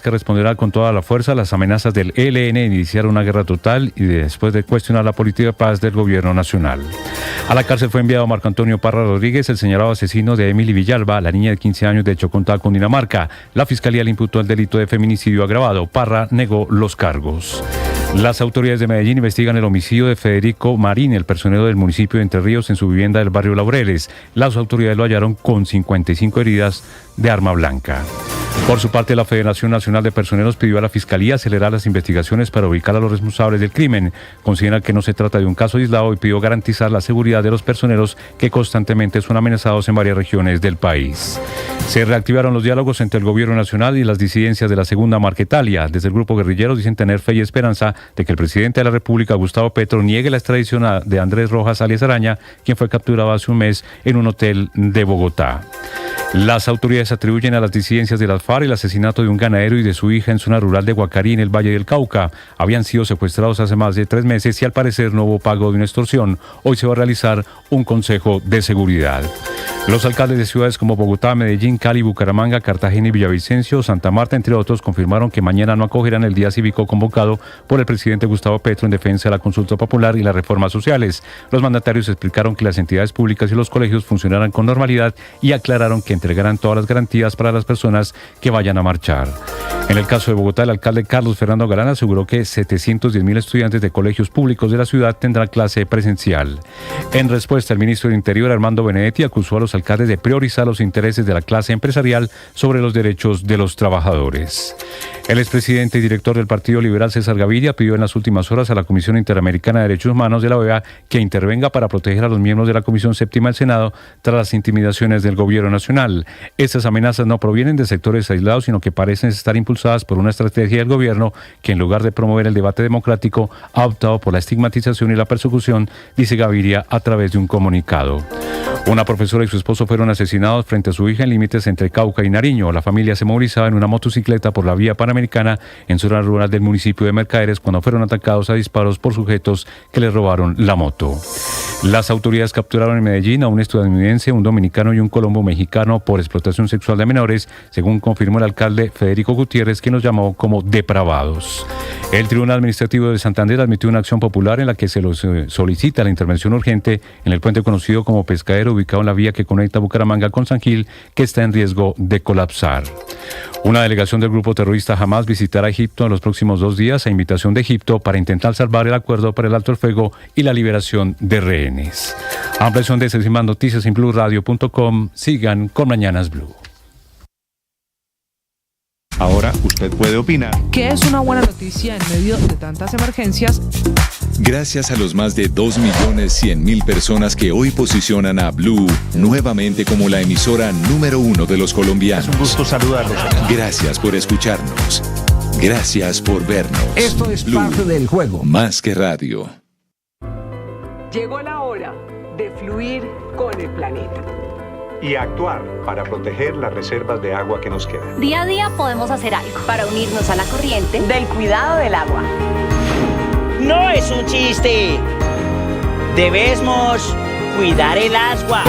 que responderá con toda la fuerza a las amenazas del ELN de iniciar una guerra total y después de cuestionar la política de paz del gobierno nacional. A la cárcel fue enviado Marco Antonio Parra Rodríguez, el señalado asesino de Emily Villalba, la niña de 15 años de Chocontá, Cundinamarca. La fiscalía le imputó el delito de feminicidio agravado. Parra negó los cargos. Las autoridades de Medellín investigan el homicidio de Federico Marín, el personero del municipio de Entre Ríos, en su vivienda del barrio Laureles. Las autoridades lo hallaron con 55 heridas de arma blanca. Por su parte, la Federación Nacional de Personeros pidió a la Fiscalía acelerar las investigaciones para ubicar a los responsables del crimen. Considera que no se trata de un caso aislado y pidió garantizar la seguridad de los personeros que constantemente son amenazados en varias regiones del país. Se reactivaron los diálogos entre el gobierno nacional y las disidencias de la Segunda Marquetalia. Desde el grupo guerrillero dicen tener fe y esperanza de que el presidente de la República, Gustavo Petro, niegue la extradición de Andrés Rojas alias Araña, quien fue capturado hace un mes en un hotel de Bogotá. Las autoridades atribuyen a las disidencias de las FARC el asesinato de un ganadero y de su hija en zona rural de Guacarí, en el Valle del Cauca. Habían sido secuestrados hace más de 3 meses y al parecer no hubo pago de una extorsión. Hoy se va a realizar un consejo de seguridad. Los alcaldes de ciudades como Bogotá, Medellín, Cali, Bucaramanga, Cartagena y Villavicencio, Santa Marta, entre otros, confirmaron que mañana no acogerán el día cívico convocado por el presidente Gustavo Petro en defensa de la consulta popular y las reformas sociales. Los mandatarios explicaron que las entidades públicas y los colegios funcionarán con normalidad y aclararon que entregarán todas las garantías para las personas que vayan a marchar. En el caso de Bogotá, el alcalde Carlos Fernando Galán aseguró que 710.000 estudiantes de colegios públicos de la ciudad tendrán clase presencial. En respuesta, el ministro del Interior, Armando Benedetti, acusó a los alcaldes de priorizar los intereses de la clase empresarial sobre los derechos de los trabajadores. El expresidente y director del Partido Liberal, César Gaviria, pidió en las últimas horas a la Comisión Interamericana de Derechos Humanos de la OEA que intervenga para proteger a los miembros de la Comisión Séptima del Senado tras las intimidaciones del gobierno nacional. Estas amenazas no provienen de sectores aislados, sino que parecen estar impulsadas por una estrategia del gobierno que, en lugar de promover el debate democrático, ha optado por la estigmatización y la persecución, dice Gaviria a través de un comunicado. Una profesora y su esposo fueron asesinados frente a su hija en límites entre Cauca y Nariño. La familia se movilizaba en una motocicleta por la vía panamericana en zona rural del municipio de Mercaderes cuando fueron atacados a disparos por sujetos que les robaron la moto. Las autoridades capturaron en Medellín a un estadounidense, un dominicano y un colombo mexicano por explotación sexual de menores, según confirmó el alcalde Federico Gutiérrez, quien los llamó como depravados. El Tribunal Administrativo de Santander admitió una acción popular en la que se los solicita la intervención urgente en el puente conocido como Pescadero, ubicado en la vía que conecta Bucaramanga con San Gil, que está en riesgo de colapsar. Una delegación del grupo terrorista Hamas visitará Egipto en los próximos 2 días a invitación de Egipto para intentar salvar el acuerdo para el alto el fuego y la liberación de rehenes. Ampliación de estas y más noticias en BluRadio.com. Sigan con Mañanas Blue. Ahora usted puede opinar. ¿Qué es una buena noticia en medio de tantas emergencias? Gracias a los más de 2.100.000 personas que hoy posicionan a Blue nuevamente como la emisora número 1 de los colombianos. Es un gusto saludarlos. Gracias por escucharnos. Gracias por vernos. Esto es Blue, parte del juego. más que radio. Llegó la hora de fluir con el planeta. Y actuar para proteger las reservas de agua que nos quedan. Día a día podemos hacer algo para unirnos a la corriente Del cuidado del agua. No es un chiste. Debemos cuidar el agua.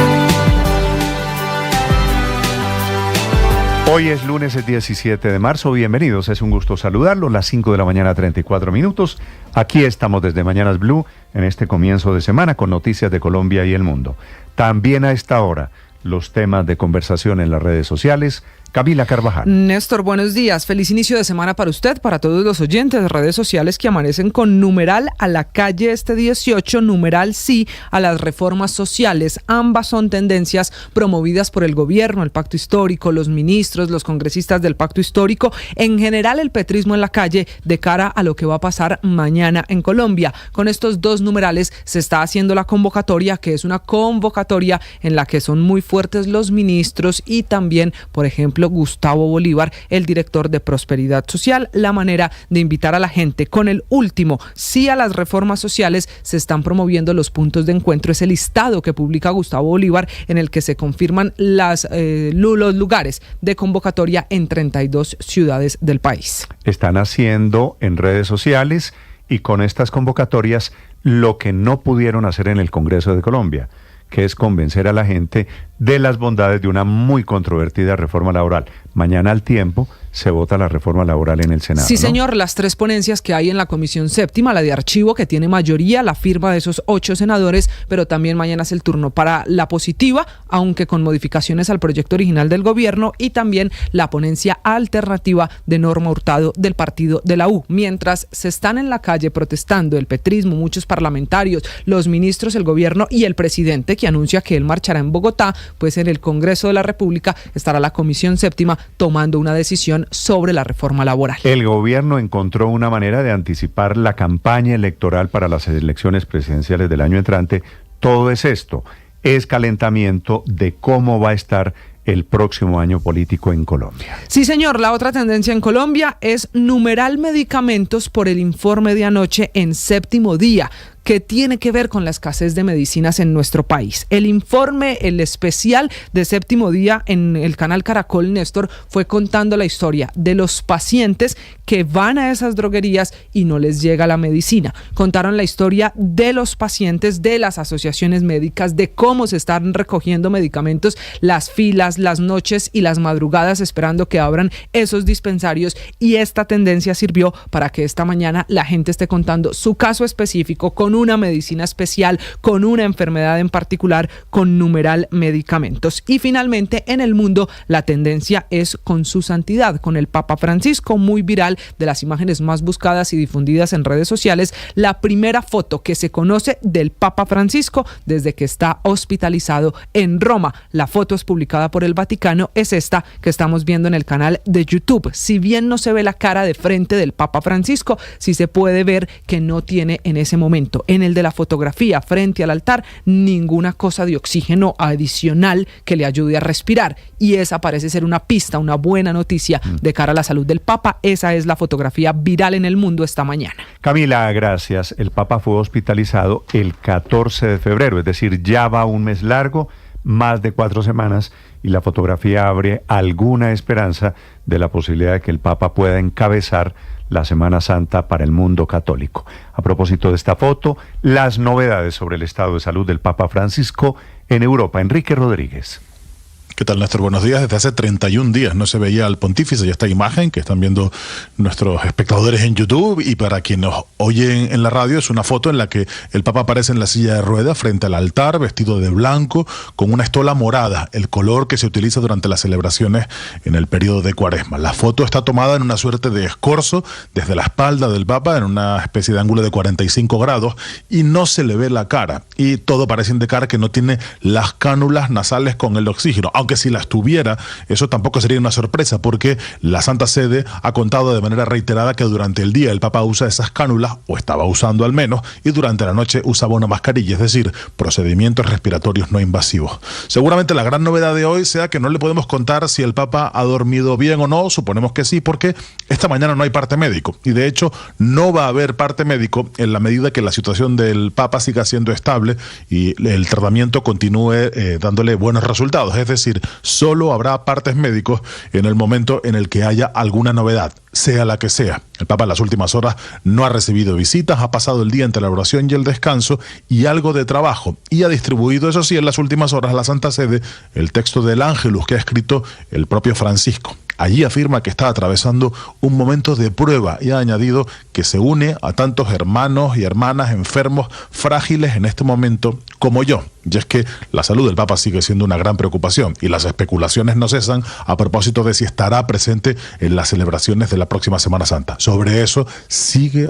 Hoy es lunes, el 17 de marzo. Bienvenidos, es un gusto saludarlos. Las 5 de la mañana, 34 minutos. Aquí estamos desde Mañanas Blue en este comienzo de semana con noticias de Colombia y el mundo. También a esta hora, los temas de conversación en las redes sociales. Camila Carvajal. Néstor, buenos días. Feliz inicio de semana para usted, para todos los oyentes de redes sociales que amanecen con numeral a la calle este 18, numeral sí a las reformas sociales. Ambas son tendencias promovidas por el gobierno, el pacto histórico, los ministros, los congresistas del pacto histórico, en general el petrismo en la calle de cara a lo que va a pasar mañana en Colombia. Con estos dos numerales se está haciendo la convocatoria, que es una convocatoria en la que son muy fuertes los ministros y también, por ejemplo, Gustavo Bolívar, el director de Prosperidad Social. La manera de invitar a la gente con el último sí a las reformas sociales se están promoviendo los puntos de encuentro. Es el listado que publica Gustavo Bolívar en el que se confirman los lugares de convocatoria en 32 ciudades del país. Están haciendo en redes sociales y con estas convocatorias lo que no pudieron hacer en el Congreso de Colombia, que es convencer a la gente de las bondades de una muy controvertida reforma laboral. Mañana al tiempo se vota la reforma laboral en el Senado. Sí, ¿no? señor, las 3 ponencias que hay en la Comisión Séptima, la de Archivo, que tiene mayoría, la firma de esos 8 senadores, pero también mañana es el turno para la positiva, aunque con modificaciones al proyecto original del gobierno, y también la ponencia alternativa de Norma Hurtado del partido de la U. Mientras se están en la calle protestando el petrismo, muchos parlamentarios, los ministros, el gobierno y el presidente, que anuncia que él marchará en Bogotá, pues en el Congreso de la República estará la Comisión Séptima tomando una decisión sobre la reforma laboral. El gobierno encontró una manera de anticipar la campaña electoral para las elecciones presidenciales del año entrante. Todo es esto, es calentamiento de cómo va a estar el próximo año político en Colombia. Sí, señor, la otra tendencia en Colombia es numeral medicamentos por el informe de anoche en Séptimo Día, que tiene que ver con la escasez de medicinas en nuestro país. El informe, el especial de Séptimo Día en el canal Caracol, Néstor, fue contando la historia de los pacientes que van a esas droguerías y no les llega la medicina. Contaron la historia de los pacientes, de las asociaciones médicas, de cómo se están recogiendo medicamentos, las filas, las noches y las madrugadas esperando que abran esos dispensarios, y esta tendencia sirvió para que esta mañana la gente esté contando su caso específico con una medicina especial, con una enfermedad en particular, con numeral medicamentos. Y finalmente, en el mundo, la tendencia es con su santidad, con el Papa Francisco, muy viral, de las imágenes más buscadas y difundidas en redes sociales, la primera foto que se conoce del Papa Francisco desde que está hospitalizado en Roma. La foto es publicada por el Vaticano, es esta que estamos viendo en el canal de YouTube. Si bien no se ve la cara de frente del Papa Francisco, sí se puede ver que no tiene en ese momento, en el de la fotografía frente al altar, ninguna cosa de oxígeno adicional que le ayude a respirar, y esa parece ser una pista, una buena noticia de cara a la salud del Papa. Esa es la fotografía viral en el mundo esta mañana. Camila, gracias. El Papa fue hospitalizado el 14 de febrero, es decir, ya va un mes largo, más de 4 semanas, y la fotografía abre alguna esperanza de la posibilidad de que el Papa pueda encabezar la Semana Santa para el mundo católico. A propósito de esta foto, las novedades sobre el estado de salud del Papa Francisco en Europa. Enrique Rodríguez. ¿Qué tal, Néstor? Buenos días. Desde hace 31 días no se veía al pontífice, y esta imagen que están viendo nuestros espectadores en YouTube y para quienes nos oyen en la radio es una foto en la que el Papa aparece en la silla de ruedas frente al altar, vestido de blanco, con una estola morada, el color que se utiliza durante las celebraciones en el periodo de Cuaresma. La foto está tomada en una suerte de escorzo desde la espalda del Papa, en una especie de ángulo de 45 grados, y no se le ve la cara, y todo parece indicar que no tiene las cánulas nasales con el oxígeno, aunque si las tuviera, eso tampoco sería una sorpresa, porque la Santa Sede ha contado de manera reiterada que durante el día el Papa usa esas cánulas, o estaba usando al menos, y durante la noche usaba una mascarilla, es decir, procedimientos respiratorios no invasivos. Seguramente la gran novedad de hoy sea que no le podemos contar si el Papa ha dormido bien o no, suponemos que sí, porque esta mañana no hay parte médico, y de hecho no va a haber parte médico en la medida que la situación del Papa siga siendo estable y el tratamiento continúe dándole buenos resultados, es decir, solo habrá partes médicos en el momento en el que haya alguna novedad, sea la que sea. El Papa en las últimas horas no ha recibido visitas, ha pasado el día entre la oración y el descanso y algo de trabajo, y ha distribuido, eso sí, en las últimas horas a la Santa Sede el texto del Ángelus que ha escrito el propio Francisco. Allí afirma que está atravesando un momento de prueba y ha añadido que se une a tantos hermanos y hermanas enfermos, frágiles en este momento como yo. Y es que la salud del Papa sigue siendo una gran preocupación y las especulaciones no cesan a propósito de si estará presente en las celebraciones de la próxima Semana Santa. Sobre eso sigue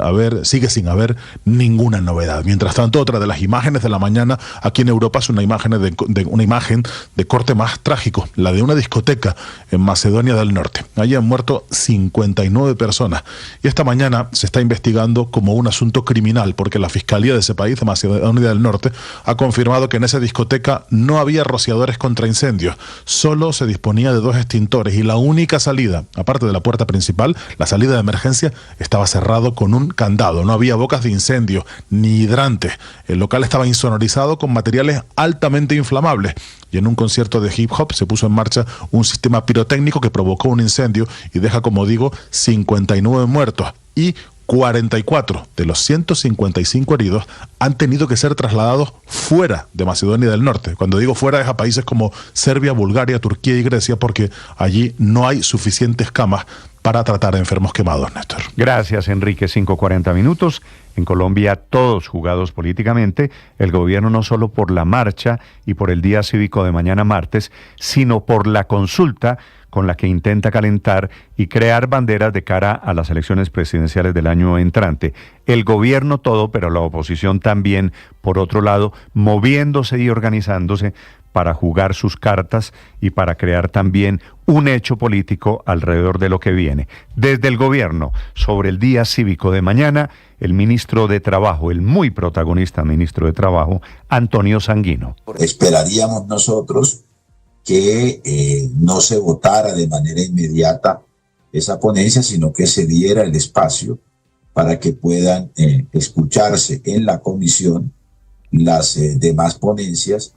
sin haber ninguna novedad. Mientras tanto, otra de las imágenes de la mañana aquí en Europa es una imagen de corte más trágico, la de una discoteca en Macedonia del Norte. Allí han muerto 59 personas y esta mañana se está investigando como un asunto criminal porque la Fiscalía de ese país, de Macedonia del Norte, ha confirmado que en esa discoteca no había rociadores contra incendios, solo se disponía de 2 extintores y la única salida, aparte de la puerta principal, la salida de emergencia, estaba cerrado con un candado. No había bocas de incendio ni hidrantes. El local estaba insonorizado con materiales altamente inflamables y en un concierto de hip hop se puso en marcha un sistema pirotécnico que provocó un incendio y deja, como digo, 59 muertos y 44 de los 155 heridos han tenido que ser trasladados fuera de Macedonia del Norte. Cuando digo fuera es a países como Serbia, Bulgaria, Turquía y Grecia, porque allí no hay suficientes camas para tratar a enfermos quemados, Néstor. Gracias, Enrique. 5:40 minutos. En Colombia, todos jugados políticamente, el gobierno no solo por la marcha y por el día cívico de mañana martes, sino por la consulta con la que intenta calentar y crear banderas de cara a las elecciones presidenciales del año entrante. El gobierno todo, pero la oposición también, por otro lado, moviéndose y organizándose para jugar sus cartas y para crear también un hecho político alrededor de lo que viene. Desde el gobierno, sobre el día cívico de mañana, el ministro de Trabajo, el muy protagonista ministro de Trabajo, Antonio Sanguino. Esperaríamos nosotros que no se votara de manera inmediata esa ponencia, sino que se diera el espacio para que puedan escucharse en la comisión las demás ponencias.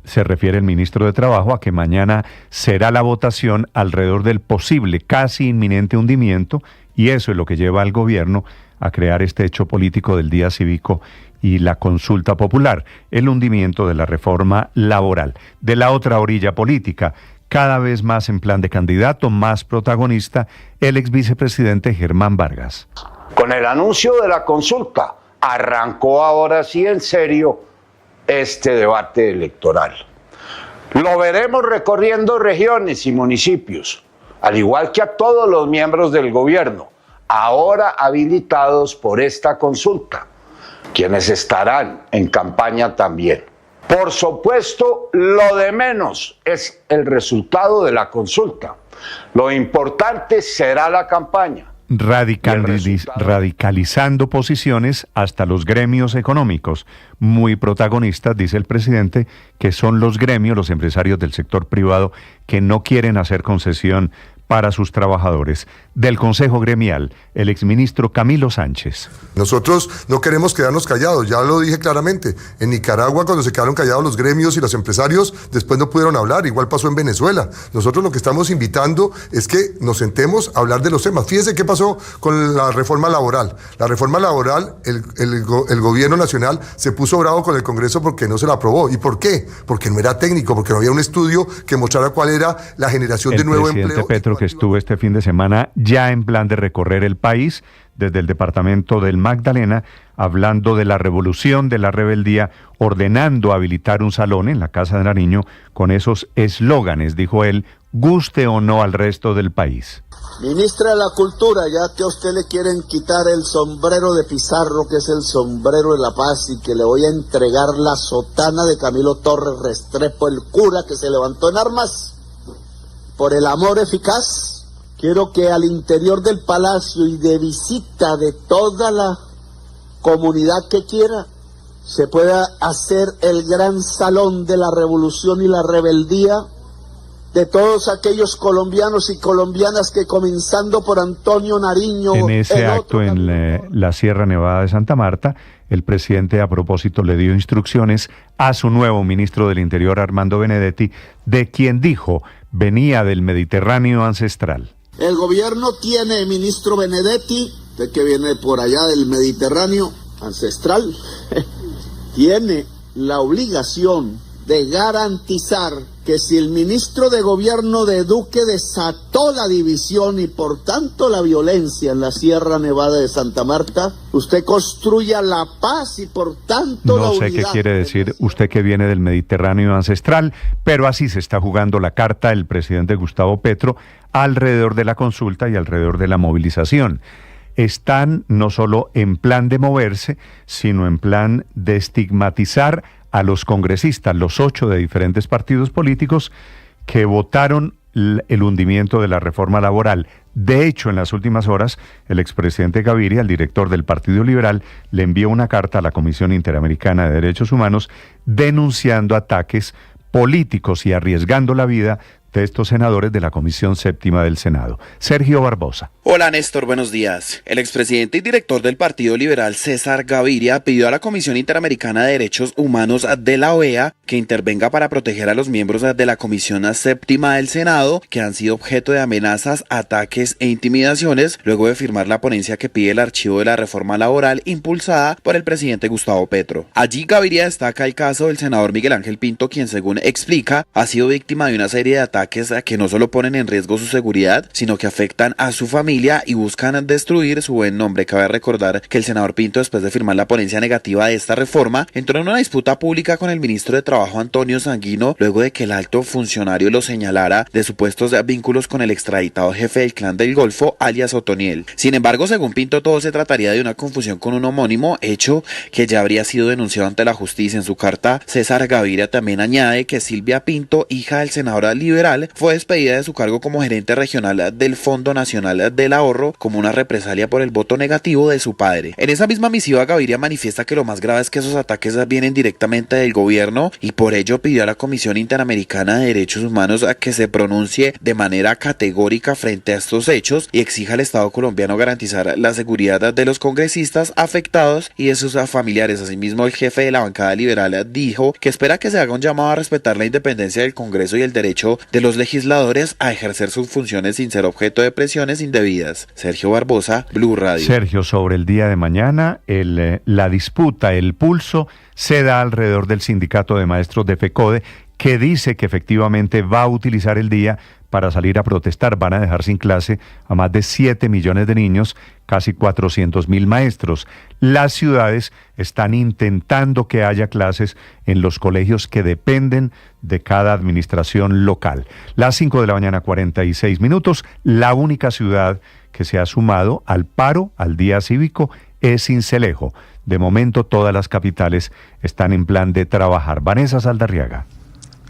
Se refiere el ministro de Trabajo a que mañana será la votación alrededor del posible, casi inminente hundimiento, y eso es lo que lleva al gobierno a crear este hecho político del día cívico y la consulta popular, el hundimiento de la reforma laboral. De la otra orilla política, cada vez más en plan de candidato, más protagonista, el ex vicepresidente Germán Vargas. Con el anuncio de la consulta, arrancó ahora sí en serio este debate electoral. Lo veremos recorriendo regiones y municipios, al igual que a todos los miembros del gobierno, ahora habilitados por esta consulta, quienes estarán en campaña también. Por supuesto, lo de menos es el resultado de la consulta. Lo importante será la campaña. Radicalizando posiciones hasta los gremios económicos, muy protagonistas, dice el presidente, que son los gremios, los empresarios del sector privado que no quieren hacer concesión para sus trabajadores. Del Consejo Gremial, el exministro Camilo Sánchez. Nosotros no queremos quedarnos callados, ya lo dije claramente. En Nicaragua, cuando se quedaron callados los gremios y los empresarios, después no pudieron hablar, igual pasó en Venezuela. Nosotros lo que estamos invitando es que nos sentemos a hablar de los temas. Fíjese qué pasó con la reforma laboral. La reforma laboral, el gobierno nacional se puso bravo con el Congreso porque no se la aprobó. ¿Y por qué? Porque no era técnico, porque no había un estudio que mostrara cuál era la generación de nuevo empleo. El presidente Petro, que estuvo este fin de semana ya en plan de recorrer el país desde el departamento del Magdalena, hablando de la revolución, de la rebeldía, ordenando habilitar un salón en la Casa de Nariño con esos eslóganes, dijo él, guste o no al resto del país. Ministra de la Cultura, ya que a usted le quieren quitar el sombrero de Pizarro, que es el sombrero de la paz, y que le voy a entregar la sotana de Camilo Torres Restrepo, el cura que se levantó en armas por el amor eficaz, quiero que al interior del palacio y de visita de toda la comunidad que quiera, se pueda hacer el gran salón de la revolución y la rebeldía de todos aquellos colombianos y colombianas que, comenzando por Antonio Nariño... En ese acto en la Sierra Nevada de Santa Marta, el presidente a propósito le dio instrucciones a su nuevo ministro del Interior, Armando Benedetti, de quien dijo venía del Mediterráneo ancestral. El gobierno tiene, ministro Benedetti, usted que viene por allá del Mediterráneo ancestral, tiene la obligación de garantizar que si el ministro de gobierno de Duque desató la división y por tanto la violencia en la Sierra Nevada de Santa Marta, usted construya la paz y por tanto la unidad. No sé qué quiere decir usted que viene del Mediterráneo ancestral, pero así se está jugando la carta el presidente Gustavo Petro alrededor de la consulta y alrededor de la movilización. Están no solo en plan de moverse, sino en plan de estigmatizar a los congresistas, los 8 de diferentes partidos políticos que votaron el hundimiento de la reforma laboral. De hecho, en las últimas horas, el expresidente Gaviria, el director del Partido Liberal, le envió una carta a la Comisión Interamericana de Derechos Humanos denunciando ataques políticos y arriesgando la vida de estos senadores de la Comisión Séptima del Senado. Sergio Barbosa. Hola Néstor, buenos días. El expresidente y director del Partido Liberal César Gaviria pidió a la Comisión Interamericana de Derechos Humanos de la OEA que intervenga para proteger a los miembros de la Comisión Séptima del Senado que han sido objeto de amenazas, ataques e intimidaciones luego de firmar la ponencia que pide el archivo de la reforma laboral impulsada por el presidente Gustavo Petro. Allí Gaviria destaca el caso del senador Miguel Ángel Pinto, quien según explica ha sido víctima de una serie de ataques que no solo ponen en riesgo su seguridad, sino que afectan a su familia y buscan destruir su buen nombre. Cabe recordar que el senador Pinto, después de firmar la ponencia negativa de esta reforma, entró en una disputa pública con el ministro de Trabajo Antonio Sanguino, luego de que el alto funcionario lo señalara de supuestos vínculos con el extraditado jefe del Clan del Golfo, alias Otoniel. Sin embargo, según Pinto, todo se trataría de una confusión con un homónimo, hecho que ya habría sido denunciado ante la justicia. En su carta, César Gaviria también añade que Silvia Pinto, hija del senador liberal, fue despedida de su cargo como gerente regional del Fondo Nacional del Ahorro como una represalia por el voto negativo de su padre. En esa misma misiva, Gaviria manifiesta que lo más grave es que esos ataques vienen directamente del gobierno y por ello pidió a la Comisión Interamericana de Derechos Humanos a que se pronuncie de manera categórica frente a estos hechos y exija al Estado colombiano garantizar la seguridad de los congresistas afectados y de sus familiares. Asimismo, el jefe de la bancada liberal dijo que espera que se haga un llamado a respetar la independencia del Congreso y el derecho de los legisladores a ejercer sus funciones sin ser objeto de presiones indebidas. Sergio Barbosa, Blue Radio. Sergio, sobre el día de mañana, la disputa, el pulso, se da alrededor del sindicato de maestros de FECODE, que dice que efectivamente va a utilizar el día para salir a protestar. Van a dejar sin clase a más de 7 millones de niños, casi 400.000 maestros. Las ciudades están intentando que haya clases en los colegios que dependen de cada administración local. Las 5 de la mañana, 46 minutos. La única ciudad que se ha sumado al paro, al día cívico, es Sincelejo. De momento todas las capitales están en plan de trabajar. Vanessa Saldarriaga.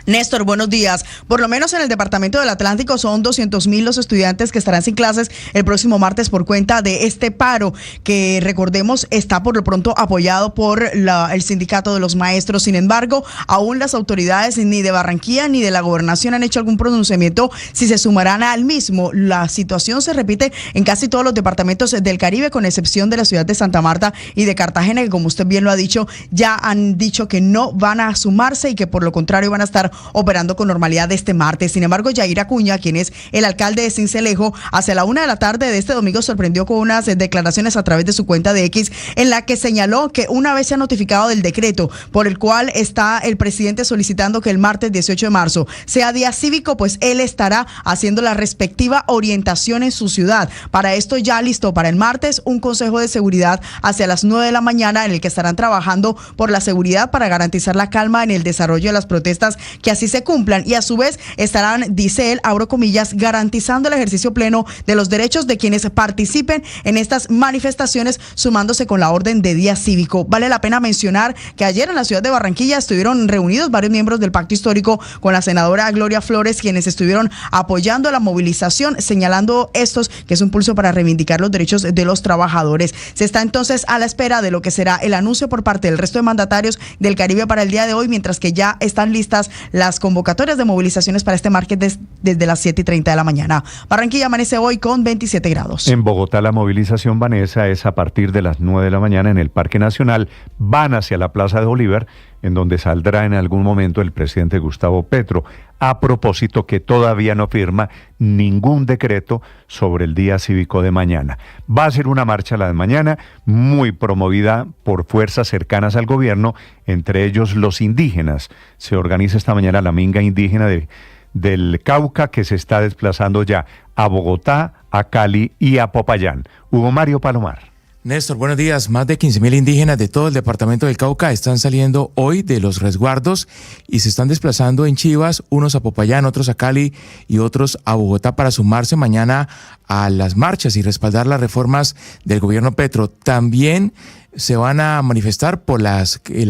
Néstor, buenos días. Por lo menos en el departamento del Atlántico son 200.000 los estudiantes que estarán sin clases el próximo martes por cuenta de este paro que, recordemos, está por lo pronto apoyado por el sindicato de los maestros. Sin embargo, aún las autoridades ni de Barranquilla ni de la gobernación han hecho algún pronunciamiento si se sumarán al mismo. La situación se repite en casi todos los departamentos del Caribe, con excepción de la ciudad de Santa Marta y de Cartagena, que, como usted bien lo ha dicho, ya han dicho que no van a sumarse y que por lo contrario van a estar operando con normalidad este martes. Sin embargo, Yair Acuña, quien es el alcalde de Sincelejo, hacia la 1 de la tarde de este domingo sorprendió con unas declaraciones a través de su cuenta de X, en la que señaló que una vez se ha notificado del decreto por el cual está el presidente solicitando que el martes 18 de marzo sea día cívico, pues él estará haciendo la respectiva orientación en su ciudad. Para esto ya listó para el martes un consejo de seguridad hacia las 9 de la mañana en el que estarán trabajando por la seguridad para garantizar la calma en el desarrollo de las protestas, que así se cumplan, y a su vez estarán, dice él, abro comillas, garantizando el ejercicio pleno de los derechos de quienes participen en estas manifestaciones, sumándose con la orden de día cívico. Vale la pena mencionar que ayer en la ciudad de Barranquilla estuvieron reunidos varios miembros del Pacto Histórico con la senadora Gloria Flores, quienes estuvieron apoyando la movilización, señalando estos que es un pulso para reivindicar los derechos de los trabajadores. Se está entonces a la espera de lo que será el anuncio por parte del resto de mandatarios del Caribe para el día de hoy, mientras que ya están listas las convocatorias de movilizaciones para este martes desde las 7:30 de la mañana. Barranquilla amanece hoy con 27 grados. En Bogotá la movilización, Vanessa, es a partir de las 9 de la mañana en el Parque Nacional. Van hacia la Plaza de Bolívar, en donde saldrá en algún momento el presidente Gustavo Petro. A propósito, que todavía no firma ningún decreto sobre el día cívico de mañana. Va a ser una marcha la de mañana muy promovida por fuerzas cercanas al gobierno, entre ellos los indígenas. Se organiza esta mañana la minga indígena del Cauca, que se está desplazando ya a Bogotá, a Cali y a Popayán. Hugo Mario Palomar. Néstor, buenos días. Más de 15.000 indígenas de todo el departamento del Cauca están saliendo hoy de los resguardos y se están desplazando en Chivas, unos a Popayán, otros a Cali y otros a Bogotá, para sumarse mañana a las marchas y respaldar las reformas del gobierno Petro. También se van a manifestar por la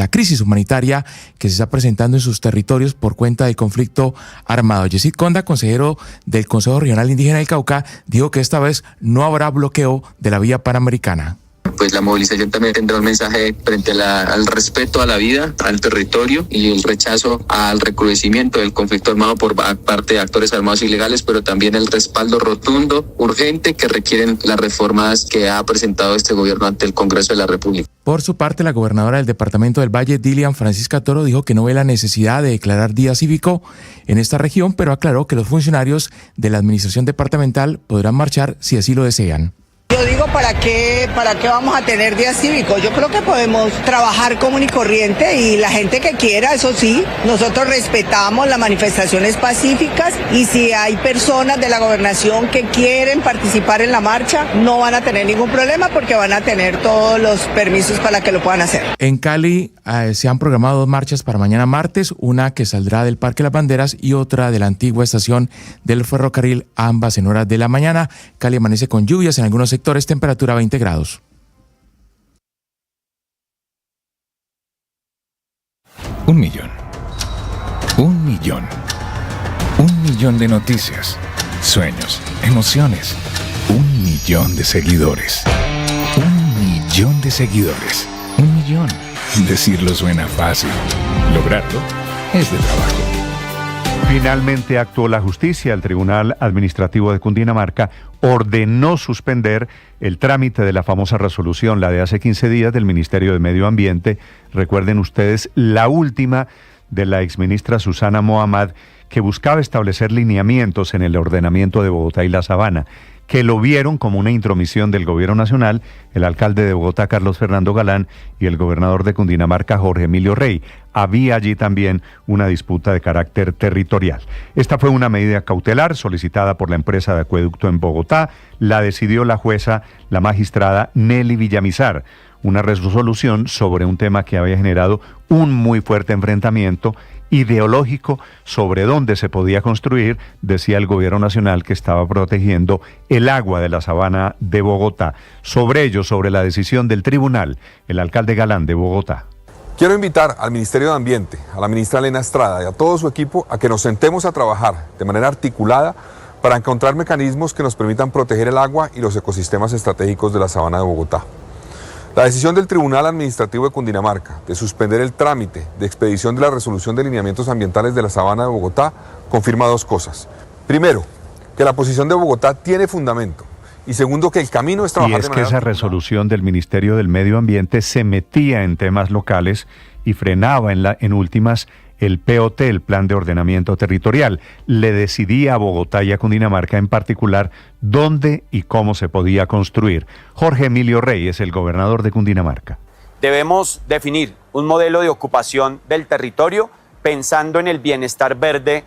crisis humanitaria que se está presentando en sus territorios por cuenta del conflicto armado. Yesid Conda, consejero del Consejo Regional Indígena del Cauca, dijo que esta vez no habrá bloqueo de la vía panamericana. pues la movilización también tendrá un mensaje frente al respeto a la vida, al territorio y el rechazo al recrudecimiento del conflicto armado por parte de actores armados ilegales, pero también el respaldo rotundo, urgente, que requieren las reformas que ha presentado este gobierno ante el Congreso de la República. Por su parte, la gobernadora del departamento del Valle, Dilian Francisca Toro, dijo que no ve la necesidad de declarar día cívico en esta región, pero aclaró que los funcionarios de la administración departamental podrán marchar si así lo desean. Yo digo, ¿para qué vamos a tener día cívico? Yo creo que podemos trabajar común y corriente y la gente que quiera, eso sí, nosotros respetamos las manifestaciones pacíficas y si hay personas de la gobernación que quieren participar en la marcha, no van a tener ningún problema porque van a tener todos los permisos para que lo puedan hacer. En Cali se han programado 2 marchas para mañana martes, una que saldrá del Parque Las Banderas y otra de la antigua estación del ferrocarril, ambas en horas de la mañana. Cali amanece con lluvias en algunos sectores, temperatura 20 grados. Un millón de noticias, sueños, emociones, 1 millón de seguidores, 1 millón de seguidores, 1 millón. Decirlo suena fácil, lograrlo es de trabajo. Finalmente actuó la justicia. El Tribunal Administrativo de Cundinamarca ordenó suspender el trámite de la famosa resolución, la de hace 15 días del Ministerio de Medio Ambiente. Recuerden ustedes, la última de la exministra Susana Mohamed, que buscaba establecer lineamientos en el ordenamiento de Bogotá y la Sabana, que lo vieron como una intromisión del gobierno nacional, el alcalde de Bogotá, Carlos Fernando Galán, y el gobernador de Cundinamarca, Jorge Emilio Rey. Había allí también una disputa de carácter territorial. Esta fue una medida cautelar solicitada por la empresa de acueducto en Bogotá. La decidió la jueza, la magistrada Nelly Villamizar, una resolución sobre un tema que había generado un muy fuerte enfrentamiento ideológico sobre dónde se podía construir. Decía el gobierno nacional que estaba protegiendo el agua de la Sabana de Bogotá. Sobre ello, sobre la decisión del tribunal, el alcalde Galán de Bogotá. Quiero invitar al Ministerio de Ambiente, a la ministra Elena Estrada y a todo su equipo a que nos sentemos a trabajar de manera articulada para encontrar mecanismos que nos permitan proteger el agua y los ecosistemas estratégicos de la Sabana de Bogotá. La decisión del Tribunal Administrativo de Cundinamarca de suspender el trámite de expedición de la resolución de lineamientos ambientales de la Sabana de Bogotá confirma 2 cosas. Primero, que la posición de Bogotá tiene fundamento. Y segundo, que el camino es trabajar de manera... Y es que esa resolución del Ministerio del Medio Ambiente se metía en temas locales y frenaba en últimas el POT, el Plan de Ordenamiento Territorial. Le decidía a Bogotá y a Cundinamarca en particular dónde y cómo se podía construir. Jorge Emilio Rey es el gobernador de Cundinamarca. Debemos definir un modelo de ocupación del territorio pensando en el bienestar verde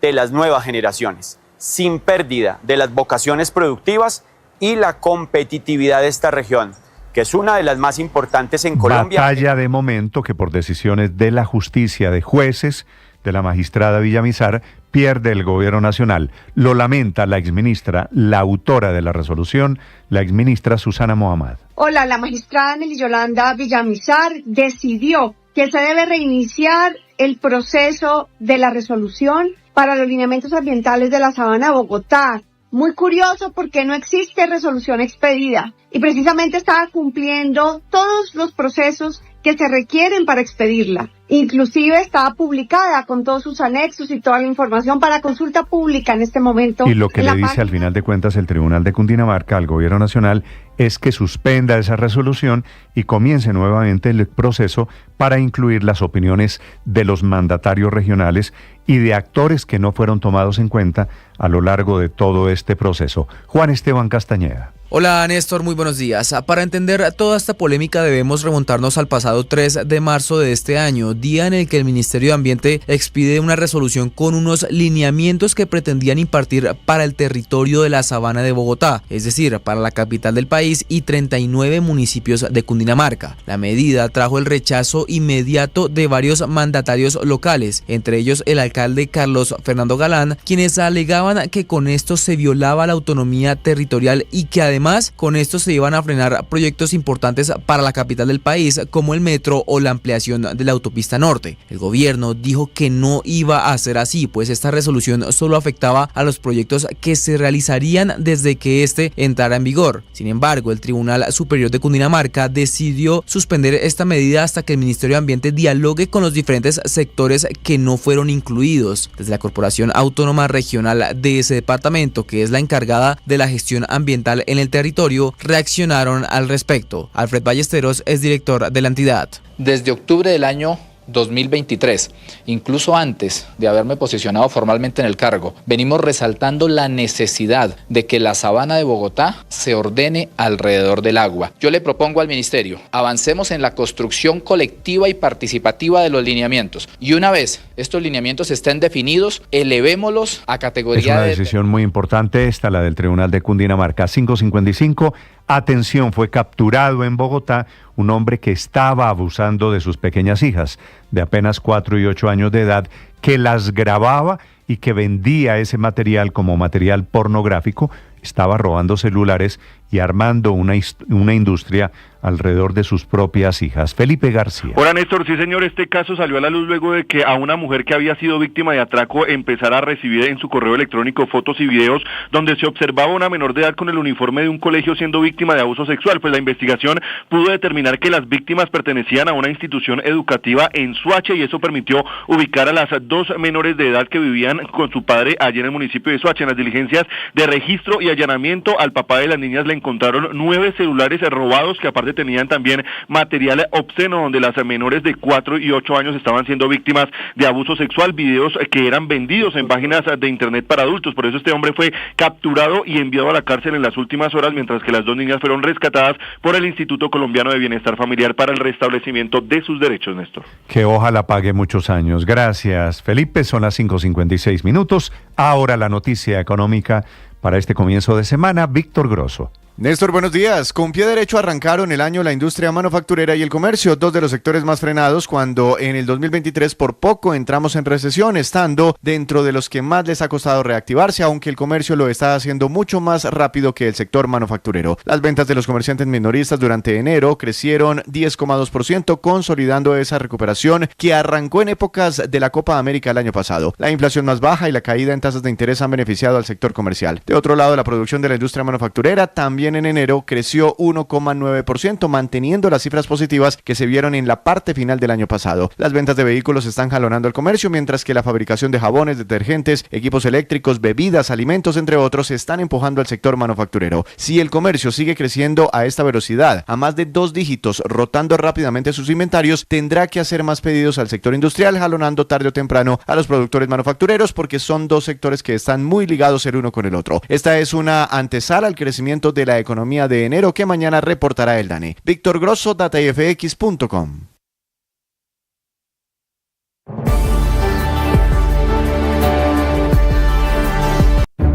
de las nuevas generaciones, sin pérdida de las vocaciones productivas y la competitividad de esta región, que es una de las más importantes en Colombia. Batalla de momento que por decisiones de la justicia, de jueces, de la magistrada Villamizar, pierde el gobierno nacional. Lo lamenta la exministra, la autora de la resolución, la exministra Susana Mohamed. Hola, la magistrada Nelly Yolanda Villamizar decidió que se debe reiniciar el proceso de la resolución para los lineamientos ambientales de la Sabana de Bogotá. Muy curioso porque no existe resolución expedida y precisamente estaba cumpliendo todos los procesos que se requieren para expedirla. Inclusive estaba publicada con todos sus anexos y toda la información para consulta pública en este momento. Y lo que le dice al final de cuentas el Tribunal de Cundinamarca al Gobierno Nacional es que suspenda esa resolución y comience nuevamente el proceso para incluir las opiniones de los mandatarios regionales y de actores que no fueron tomados en cuenta a lo largo de todo este proceso. Juan Esteban Castañeda. Hola Néstor, muy buenos días. Para entender toda esta polémica debemos remontarnos al pasado 3 de marzo de este año, día en el que el Ministerio de Ambiente expide una resolución con unos lineamientos que pretendían impartir para el territorio de la Sabana de Bogotá, es decir, para la capital del país y 39 municipios de Cundinamarca. La medida trajo el rechazo inmediato de varios mandatarios locales, entre ellos el alcalde Carlos Fernando Galán, quienes alegaban que con esto se violaba la autonomía territorial y que además además con esto se iban a frenar proyectos importantes para la capital del país como el metro o la ampliación de la autopista norte. El gobierno dijo que no iba a ser así, pues esta resolución solo afectaba a los proyectos que se realizarían desde que este entrara en vigor. Sin embargo, el Tribunal Superior de Cundinamarca decidió suspender esta medida hasta que el Ministerio de Ambiente dialogue con los diferentes sectores que no fueron incluidos. Desde la Corporación Autónoma Regional de ese departamento, que es la encargada de la gestión ambiental en el territorio, reaccionaron al respecto. Alfred Ballesteros es director de la entidad. Desde octubre del año 2023, incluso antes de haberme posicionado formalmente en el cargo, venimos resaltando la necesidad de que la sabana de Bogotá se ordene alrededor del agua. Yo le propongo al Ministerio, avancemos en la construcción colectiva y participativa de los lineamientos, y una vez estos lineamientos estén definidos, elevémoslos a categoría de... Es una decisión muy importante esta, la del Tribunal de Cundinamarca. 5:55. Atención, fue capturado en Bogotá un hombre que estaba abusando de sus pequeñas hijas, de apenas 4 y 8 años de edad, que las grababa y que vendía ese material como material pornográfico. Estaba robando celulares y armando una industria alrededor de sus propias hijas. Felipe García. Hola Néstor, sí señor, este caso salió a la luz luego de que a una mujer que había sido víctima de atraco empezara a recibir en su correo electrónico fotos y videos donde se observaba una menor de edad con el uniforme de un colegio siendo víctima de abuso sexual. Pues la investigación pudo determinar que las víctimas pertenecían a una institución educativa en Soacha y eso permitió ubicar a las 2 menores de edad que vivían con su padre allí en el municipio de Soacha. En las diligencias de registro y allanamiento al papá de las niñas le encontraron 9 celulares robados que aparte tenían también material obsceno donde las menores de 4 y 8 años estaban siendo víctimas de abuso sexual, videos que eran vendidos en páginas de internet para adultos. Por eso este hombre fue capturado y enviado a la cárcel en las últimas horas, mientras que las 2 niñas fueron rescatadas por el Instituto Colombiano de Bienestar Familiar para el restablecimiento de sus derechos, Néstor. Que ojalá pague muchos años. Gracias, Felipe. Son las 5:56. Ahora la noticia económica para este comienzo de semana. Víctor Grosso. Néstor, buenos días. Con pie derecho arrancaron el año la industria manufacturera y el comercio, 2 de los sectores más frenados cuando en el 2023 por poco entramos en recesión, estando dentro de los que más les ha costado reactivarse, aunque el comercio lo está haciendo mucho más rápido que el sector manufacturero. Las ventas de los comerciantes minoristas durante enero crecieron 10,2%, consolidando esa recuperación que arrancó en épocas de la Copa América el año pasado. La inflación más baja y la caída en tasas de interés han beneficiado al sector comercial. De otro lado, la producción de la industria manufacturera también en enero creció 1,9%, manteniendo las cifras positivas que se vieron en la parte final del año pasado. Las ventas de vehículos están jalonando el comercio, mientras que la fabricación de jabones, detergentes, equipos eléctricos, bebidas, alimentos, entre otros, están empujando al sector manufacturero. Si el comercio sigue creciendo a esta velocidad, a más de 2 dígitos, rotando rápidamente sus inventarios, tendrá que hacer más pedidos al sector industrial, jalonando tarde o temprano a los productores manufactureros, porque son 2 sectores que están muy ligados el uno con el otro. Esta es una antesala al crecimiento de la economía de enero que mañana reportará el DANE. Víctor Grosso, datafx.com.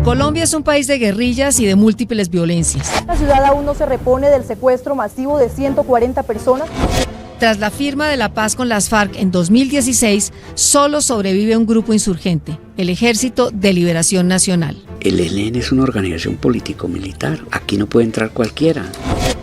Colombia es un país de guerrillas y de múltiples violencias. La ciudad aún no se repone del secuestro masivo de 140 personas. Tras la firma de la paz con las FARC en 2016, solo sobrevive un grupo insurgente, el Ejército de Liberación Nacional. El ELN es una organización político-militar. Aquí no puede entrar cualquiera.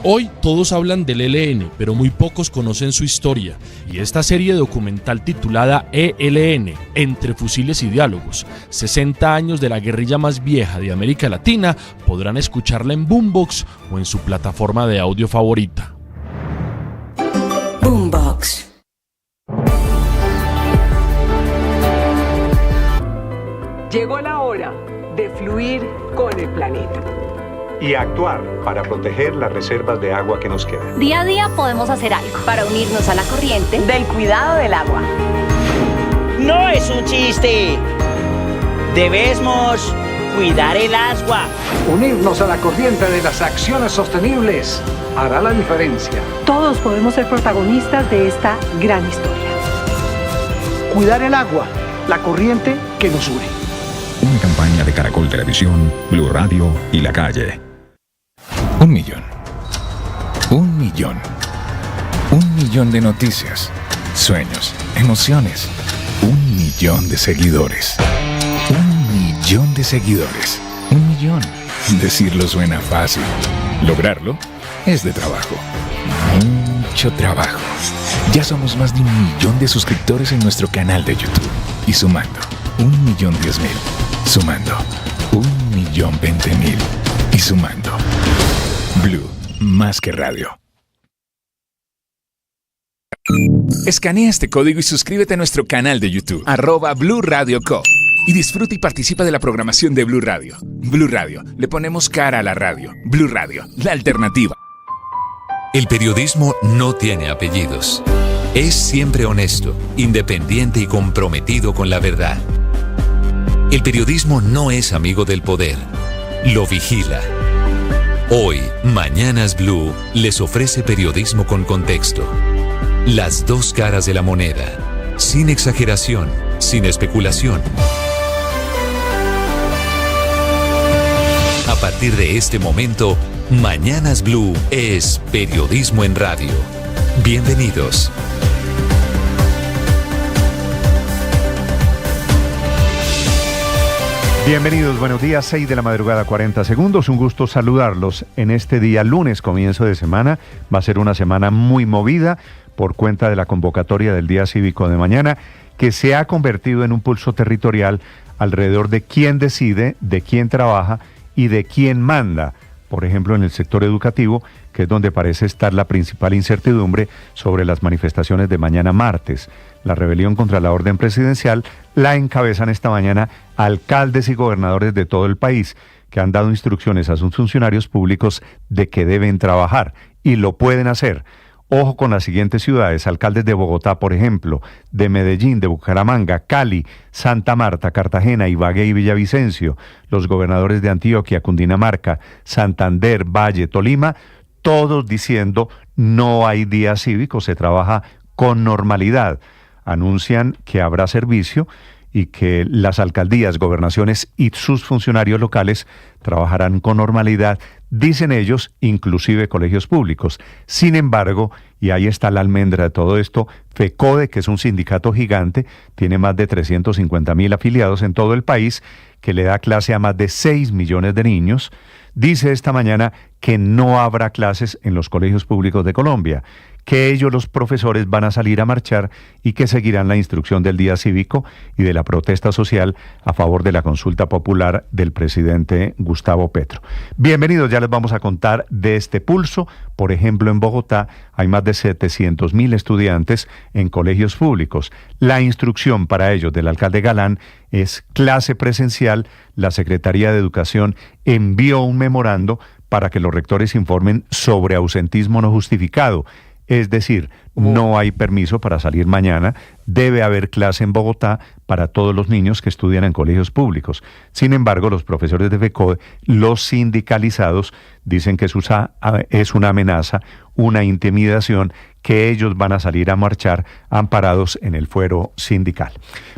Hoy todos hablan del ELN, pero muy pocos conocen su historia. Y esta serie documental titulada ELN, Entre Fusiles y Diálogos, 60 años de la guerrilla más vieja de América Latina, podrán escucharla en Boombox o en su plataforma de audio favorita. Boombox. Llegó la hora de fluir con el planeta. Y actuar para proteger las reservas de agua que nos quedan. Día a día podemos hacer algo para unirnos a la corriente del cuidado del agua. No es un chiste. Debemos cuidar el agua. Unirnos a la corriente de las acciones sostenibles hará la diferencia. Todos podemos ser protagonistas de esta gran historia. Cuidar el agua, la corriente que nos une. Una campaña de Caracol Televisión, Blue Radio y La Calle. 1 millón. 1 millón. 1 millón de noticias, sueños, emociones. 1 millón de seguidores. 1 millón de seguidores. 1 millón. Decirlo suena fácil. Lograrlo es de trabajo. Mucho trabajo. Ya somos más de 1 millón de suscriptores en nuestro canal de YouTube. Y sumando, 1.010.000. Sumando, 1.020.000. Y sumando. Blue, más que radio. Escanea este código y suscríbete a nuestro canal de YouTube, @Blue Radio Co. Y disfruta y participa de la programación de Blue Radio. Blue Radio, le ponemos cara a la radio. Blue Radio, la alternativa. El periodismo no tiene apellidos. Es siempre honesto, independiente y comprometido con la verdad. El periodismo no es amigo del poder, lo vigila. Hoy, Mañanas Blue les ofrece periodismo con contexto. Las dos caras de la moneda, sin exageración, sin especulación. A partir de este momento, Mañanas Blue es periodismo en radio. Bienvenidos. Bienvenidos, buenos días, 6 de la madrugada, 40 segundos. Un gusto saludarlos en este día lunes, comienzo de semana. Va a ser una semana muy movida por cuenta de la convocatoria del Día Cívico de mañana, que se ha convertido en un pulso territorial alrededor de quién decide, de quién trabaja y de quién manda. Por ejemplo, en el sector educativo, que es donde parece estar la principal incertidumbre sobre las manifestaciones de mañana martes. La rebelión contra la orden presidencial la encabezan esta mañana alcaldes y gobernadores de todo el país, que han dado instrucciones a sus funcionarios públicos de que deben trabajar y lo pueden hacer. Ojo con las siguientes ciudades: alcaldes de Bogotá, por ejemplo, de Medellín, de Bucaramanga, Cali, Santa Marta, Cartagena, Ibagué y Villavicencio, los gobernadores de Antioquia, Cundinamarca, Santander, Valle, Tolima, todos diciendo no hay día cívico, se trabaja con normalidad. Anuncian que habrá servicio y que las alcaldías, gobernaciones y sus funcionarios locales trabajarán con normalidad, dicen ellos, inclusive colegios públicos. Sin embargo, y ahí está la almendra de todo esto, FECODE, que es un sindicato gigante, tiene más de 350.000 afiliados en todo el país, que le da clase a más de 6 millones de niños, dice esta mañana que no habrá clases en los colegios públicos de Colombia, que ellos, los profesores, van a salir a marchar y que seguirán la instrucción del día cívico y de la protesta social a favor de la consulta popular del presidente Gustavo Petro. Bienvenidos, ya les vamos a contar de este pulso. Por ejemplo, en Bogotá hay más de 700.000 estudiantes en colegios públicos. La instrucción para ellos del alcalde Galán es clase presencial. La Secretaría de Educación envió un memorando para que los rectores informen sobre ausentismo no justificado. Es decir, no hay permiso para salir mañana, debe haber clase en Bogotá para todos los niños que estudian en colegios públicos. Sin embargo, los profesores de FECODE, los sindicalizados, dicen que es una amenaza, una intimidación, que ellos van a salir a marchar amparados en el fuero sindical.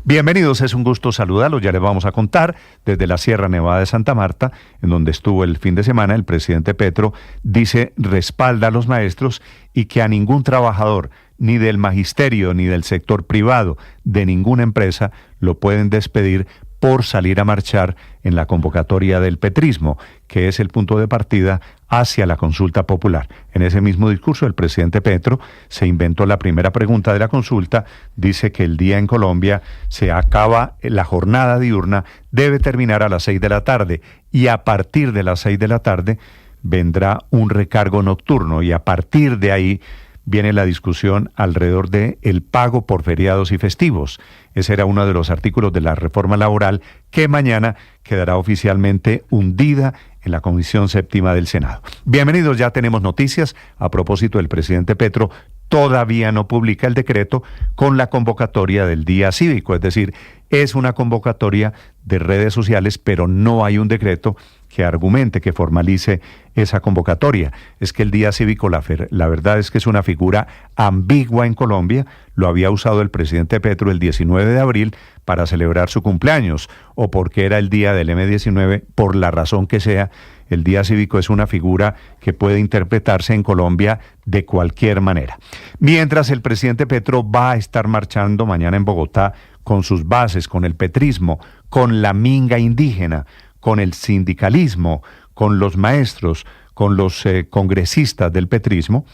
Bienvenidos, es un gusto saludarlos. Ya les vamos a contar desde la Sierra Nevada de Santa Marta, en donde estuvo el fin de semana. El presidente Petro dice respalda a los maestros y que a ningún trabajador, ni del magisterio, ni del sector privado, de ninguna empresa, lo pueden despedir por salir a marchar en la convocatoria del petrismo, que es el punto de partida hacia la consulta popular. En ese mismo discurso, el presidente Petro se inventó la primera pregunta de la consulta, dice que el día en Colombia se acaba, la jornada diurna debe terminar a las 6 de la tarde, y a partir de las 6 de la tarde vendrá un recargo nocturno, y a partir de ahí viene la discusión alrededor de el pago por feriados y festivos. Ese era uno de los artículos de la reforma laboral que mañana quedará oficialmente hundida en la Comisión Séptima del Senado. Bienvenidos, ya tenemos noticias. A propósito, el presidente Petro todavía no publica el decreto con la convocatoria del día cívico, es decir, es una convocatoria de redes sociales, pero no hay un decreto que argumente, que formalice esa convocatoria. Es que el día cívico, la verdad es que es una figura ambigua en Colombia. Lo había usado el presidente Petro el 19 de abril para celebrar su cumpleaños, o porque era el día del M-19, por la razón que sea. El día cívico es una figura que puede interpretarse en Colombia de cualquier manera. Mientras el presidente Petro va a estar marchando mañana en Bogotá con sus bases, con el petrismo, con la minga indígena, con el sindicalismo, con los maestros, con los congresistas del petrismo,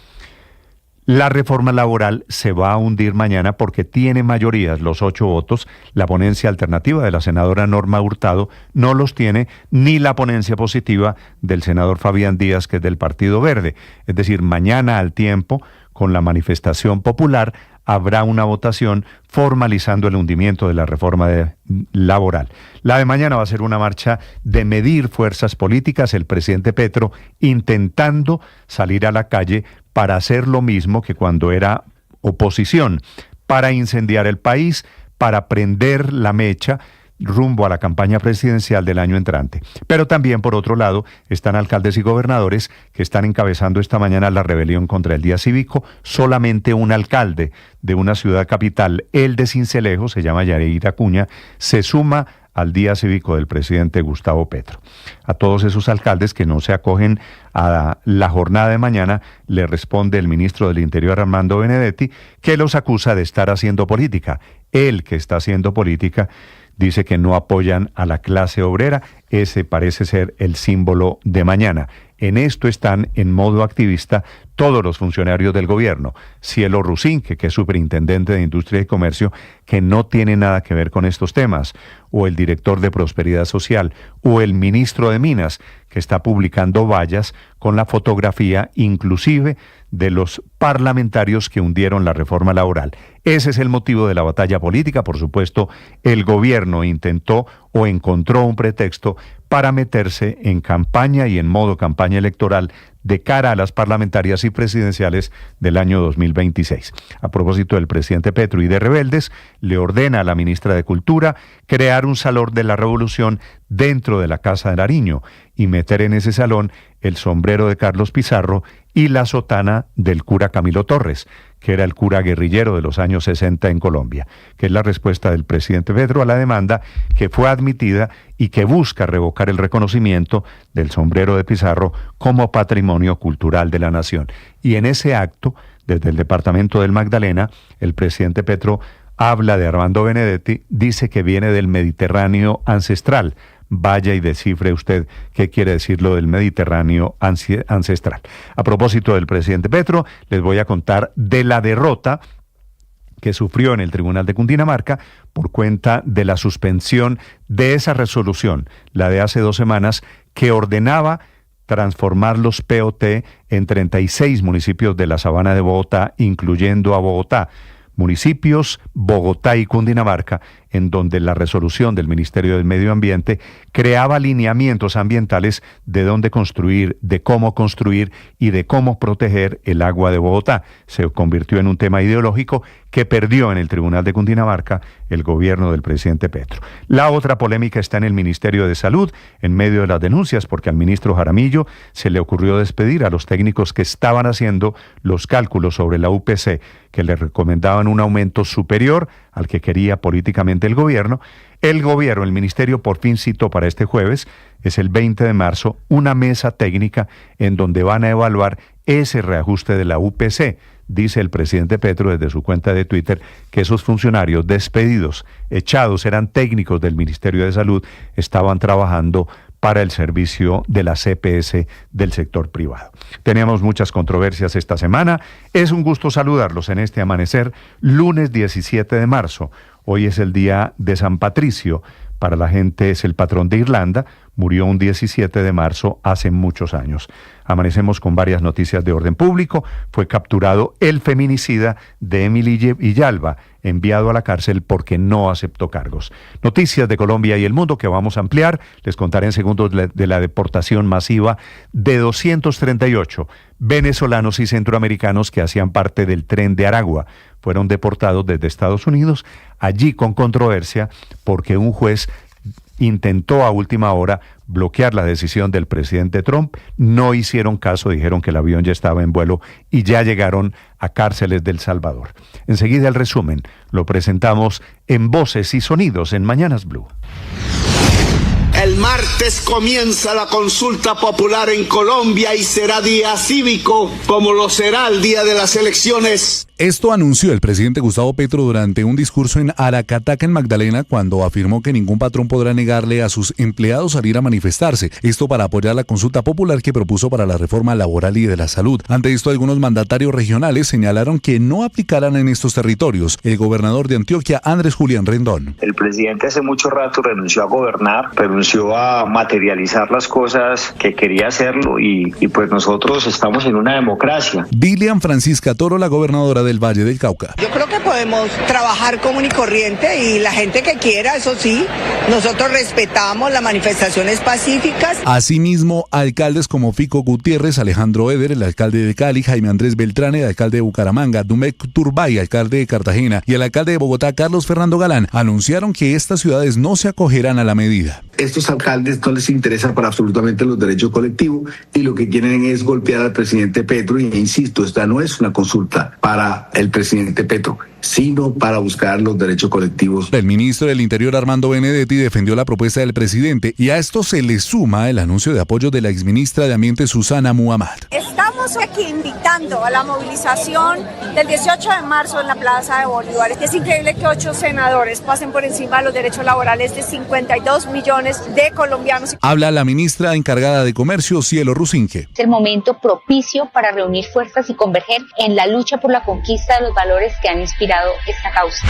la reforma laboral se va a hundir mañana porque tiene mayorías, los 8 votos. La ponencia alternativa de la senadora Norma Hurtado no los tiene, ni la ponencia positiva del senador Fabián Díaz, que es del Partido Verde. Es decir, mañana al tiempo, con la manifestación popular, habrá una votación formalizando el hundimiento de la reforma laboral. La de mañana va a ser una marcha de medir fuerzas políticas, el presidente Petro intentando salir a la calle para hacer lo mismo que cuando era oposición, para incendiar el país, para prender la mecha rumbo a la campaña presidencial del año entrante. Pero también, por otro lado, están alcaldes y gobernadores que están encabezando esta mañana la rebelión contra el día cívico. Solamente un alcalde de una ciudad capital, el de Sincelejo, se llama Yareir Acuña, se suma al día cívico del presidente Gustavo Petro. A todos esos alcaldes que no se acogen a la jornada de mañana, le responde el ministro del Interior, Armando Benedetti, que los acusa de estar haciendo política. Él, que está haciendo política, dice que no apoyan a la clase obrera. Ese parece ser el símbolo de mañana. En esto están en modo activista todos los funcionarios del gobierno. Cielo Rusinque, que es superintendente de Industria y Comercio, que no tiene nada que ver con estos temas, o el director de Prosperidad Social, o el ministro de Minas, que está publicando vallas con la fotografía inclusive de los parlamentarios que hundieron la reforma laboral. Ese es el motivo de la batalla política. Por supuesto, el gobierno intentó o encontró un pretexto para meterse en campaña y en modo campaña electoral de cara a las parlamentarias y presidenciales del año 2026. A propósito del presidente Petro y de rebeldes, le ordena a la ministra de Cultura crear un salón de la revolución dentro de la Casa de Nariño y meter en ese salón el sombrero de Carlos Pizarro y la sotana del cura Camilo Torres, que era el cura guerrillero de los años 60 en Colombia, que es la respuesta del presidente Petro a la demanda que fue admitida y que busca revocar el reconocimiento del sombrero de Pizarro como patrimonio cultural de la nación. Y en ese acto, desde el departamento del Magdalena, el presidente Petro habla de Armando Benedetti, dice que viene del Mediterráneo ancestral. Vaya y descifre usted qué quiere decir lo del Mediterráneo ancestral. A propósito del presidente Petro, les voy a contar de la derrota que sufrió en el Tribunal de Cundinamarca por cuenta de la suspensión de esa resolución, la de hace 2 semanas, que ordenaba transformar los POT en 36 municipios de la Sabana de Bogotá, incluyendo a Bogotá. Municipios, Bogotá y Cundinamarca, en donde la resolución del Ministerio del Medio Ambiente creaba lineamientos ambientales de dónde construir, de cómo construir y de cómo proteger el agua de Bogotá. Se convirtió en un tema ideológico que perdió en el Tribunal de Cundinamarca el gobierno del presidente Petro. La otra polémica está en el Ministerio de Salud, en medio de las denuncias, porque al ministro Jaramillo se le ocurrió despedir a los técnicos que estaban haciendo los cálculos sobre la UPC, que le recomendaban un aumento superior al que quería políticamente el gobierno. El ministerio por fin citó para este jueves, es el 20 de marzo, una mesa técnica en donde van a evaluar ese reajuste de la UPC. Dice el presidente Petro desde su cuenta de Twitter que esos funcionarios despedidos, echados, eran técnicos del Ministerio de Salud, estaban trabajando para el servicio de la CPS del sector privado. Tenemos muchas controversias esta semana. Es un gusto saludarlos en este amanecer, lunes 17 de marzo. Hoy es el día de San Patricio. Para la gente es el patrón de Irlanda. Murió un 17 de marzo hace muchos años. Amanecemos con varias noticias de orden público. Fue capturado el feminicida de Emily Villalba, enviado a la cárcel porque no aceptó cargos. Noticias de Colombia y el mundo que vamos a ampliar. Les contaré en segundos de la deportación masiva de 238 venezolanos y centroamericanos que hacían parte del Tren de Aragua. Fueron deportados desde Estados Unidos, allí con controversia porque un juez intentó a última hora bloquear la decisión del presidente Trump. No hicieron caso, dijeron que el avión ya estaba en vuelo y ya llegaron a cárceles del Salvador. Enseguida el resumen lo presentamos en Voces y Sonidos en Mañanas Blue. El martes comienza la consulta popular en Colombia y será día cívico, como lo será el día de las elecciones. Esto anunció el presidente Gustavo Petro durante un discurso en Aracataca, en Magdalena, cuando afirmó que ningún patrón podrá negarle a sus empleados salir a manifestarse. Esto para apoyar la consulta popular que propuso para la reforma laboral y de la salud. Ante esto, algunos mandatarios regionales señalaron que no aplicarán en estos territorios. El gobernador de Antioquia, Andrés Julián Rendón. El presidente hace mucho rato renunció a gobernar, renunció a materializar las cosas que quería hacerlo y pues nosotros estamos en una democracia. Dilian Francisca Toro, la gobernadora del Valle del Cauca. Yo creo que podemos trabajar común y corriente y la gente que quiera, eso sí, nosotros respetamos las manifestaciones pacíficas. Asimismo, alcaldes como Fico Gutiérrez, Alejandro Eder, el alcalde de Cali, Jaime Andrés Beltrán, el alcalde de Bucaramanga, Dumek Turbay, alcalde de Cartagena, y el alcalde de Bogotá, Carlos Fernando Galán, anunciaron que estas ciudades no se acogerán a la medida. Estos alcaldes no les interesa para absolutamente los derechos colectivos y lo que quieren es golpear al presidente Petro, y insisto, esta no es una consulta para el presidente Petro, sino para buscar los derechos colectivos. El ministro del Interior, Armando Benedetti, defendió la propuesta del presidente, y a esto se le suma el anuncio de apoyo de la exministra de Ambiente, Susana Muhammad. Estamos aquí invitando a la movilización del 18 de marzo en la Plaza de Bolívar. Es increíble que 8 senadores pasen por encima de los derechos laborales de 52 millones de colombianos. Habla la ministra encargada de Comercio, Cielo Rusinque. Es el momento propicio para reunir fuerzas y converger en la lucha por la conquista de los valores que han inspirado esta causa.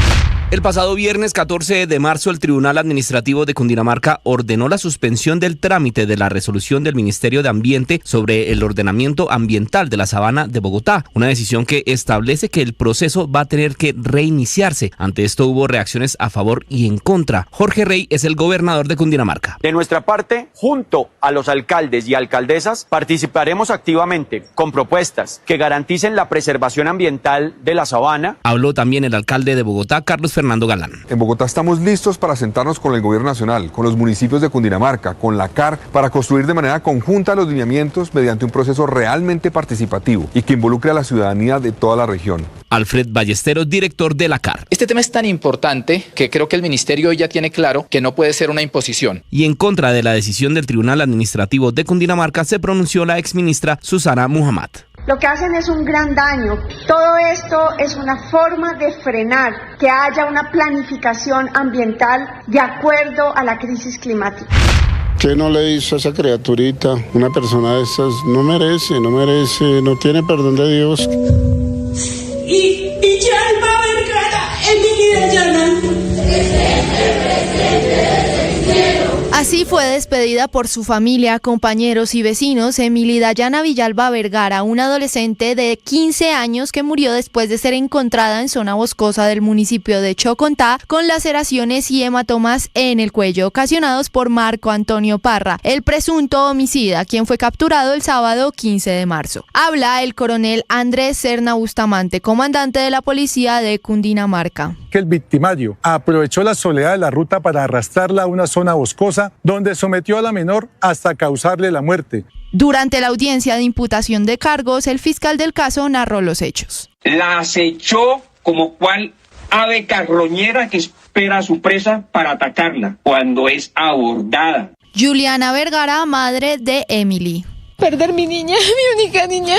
El pasado viernes 14 de marzo, el Tribunal Administrativo de Cundinamarca ordenó la suspensión del trámite de la resolución del Ministerio de Ambiente sobre el ordenamiento ambiental de la Sabana de Bogotá, una decisión que establece que el proceso va a tener que reiniciarse. Ante esto hubo reacciones a favor y en contra. Jorge Rey es el gobernador de Cundinamarca. De nuestra parte, junto a los alcaldes y alcaldesas, participaremos activamente con propuestas que garanticen la preservación ambiental de la sabana. Habló también el alcalde de Bogotá, Carlos Fernando Galán. En Bogotá estamos listos para sentarnos con el gobierno nacional, con los municipios de Cundinamarca, con la CAR, para construir de manera conjunta los lineamientos mediante un proceso realmente participativo y que involucre a la ciudadanía de toda la región. Alfred Ballesteros, director de la CAR. Este tema es tan importante que creo que el ministerio ya tiene claro que no puede ser una imposición. Y en contra de la decisión del Tribunal Administrativo de Cundinamarca se pronunció la exministra Susana Muhammad. Lo que hacen es un gran daño. Todo esto es una forma de frenar que haya una planificación ambiental de acuerdo a la crisis climática. ¿Qué no le hizo a esa criaturita? Una persona de esas no merece, no tiene perdón de Dios. Y Yalba Vergara, Emily Dayana. Así fue despedida por su familia, compañeros y vecinos Emily Dayana Villalba Vergara, una adolescente de 15 años que murió después de ser encontrada en zona boscosa del municipio de Chocontá con laceraciones y hematomas en el cuello ocasionados por Marco Antonio Parra, el presunto homicida, quien fue capturado el sábado 15 de marzo. Habla el coronel Andrés Serna Bustamante, comandante de la policía de Cundinamarca. Que el victimario aprovechó la soledad de la ruta para arrastrarla a una zona boscosa donde sometió a la menor hasta causarle la muerte. Durante la audiencia de imputación de cargos, el fiscal del caso narró los hechos. La acechó como cual ave carroñera que espera a su presa para atacarla cuando es abordada. Juliana Vergara, madre de Emily. Perder mi niña, mi única niña,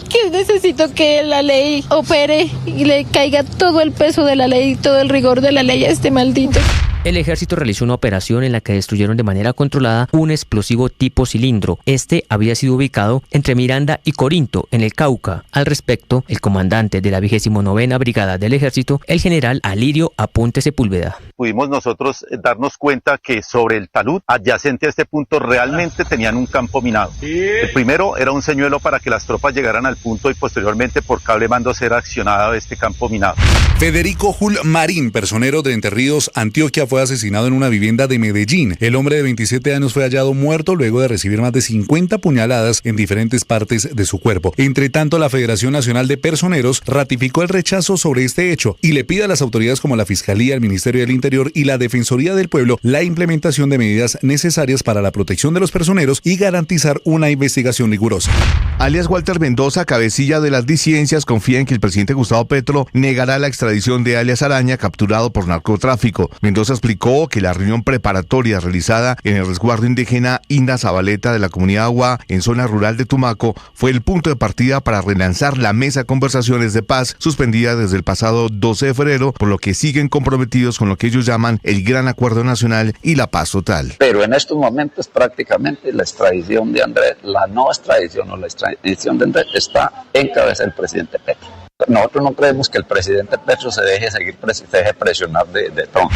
que necesito que la ley opere y le caiga todo el peso de la ley, todo el rigor de la ley a este maldito. El ejército realizó una operación en la que destruyeron de manera controlada un explosivo tipo cilindro. Este había sido ubicado entre Miranda y Corinto, en el Cauca. Al respecto, el comandante de la 29ª Brigada del Ejército, el general Alirio Aponte Sepúlveda. Pudimos nosotros darnos cuenta que sobre el talud, adyacente a este punto, realmente tenían un campo minado. El primero era un señuelo para que las tropas llegaran al punto y posteriormente por cable mando ser accionado este campo minado. Federico Jul Marín, personero de Entre Ríos, Antioquia, fue asesinado en una vivienda de Medellín. El hombre de 27 años fue hallado muerto luego de recibir más de 50 puñaladas en diferentes partes de su cuerpo. Entre tanto, la Federación Nacional de Personeros ratificó el rechazo sobre este hecho y le pide a las autoridades como la Fiscalía, el Ministerio del Interior y la Defensoría del Pueblo la implementación de medidas necesarias para la protección de los personeros y garantizar una investigación rigurosa. Alias Walter Mendoza, cabecilla de las disidencias, confía en que el presidente Gustavo Petro negará la extradición de alias Araña, capturado por narcotráfico. Mendoza explicó que la reunión preparatoria realizada en el resguardo indígena Inda Zabaleta de la comunidad Agua en zona rural de Tumaco fue el punto de partida para relanzar la mesa de conversaciones de paz suspendida desde el pasado 12 de febrero, por lo que siguen comprometidos con lo que ellos llaman el Gran Acuerdo Nacional y la paz total. Pero en estos momentos prácticamente la extradición de Andrés, la no extradición o la extradición de Andrés está en cabeza del presidente Petro. Nosotros no creemos que el presidente Petro se deje presionar de Trump.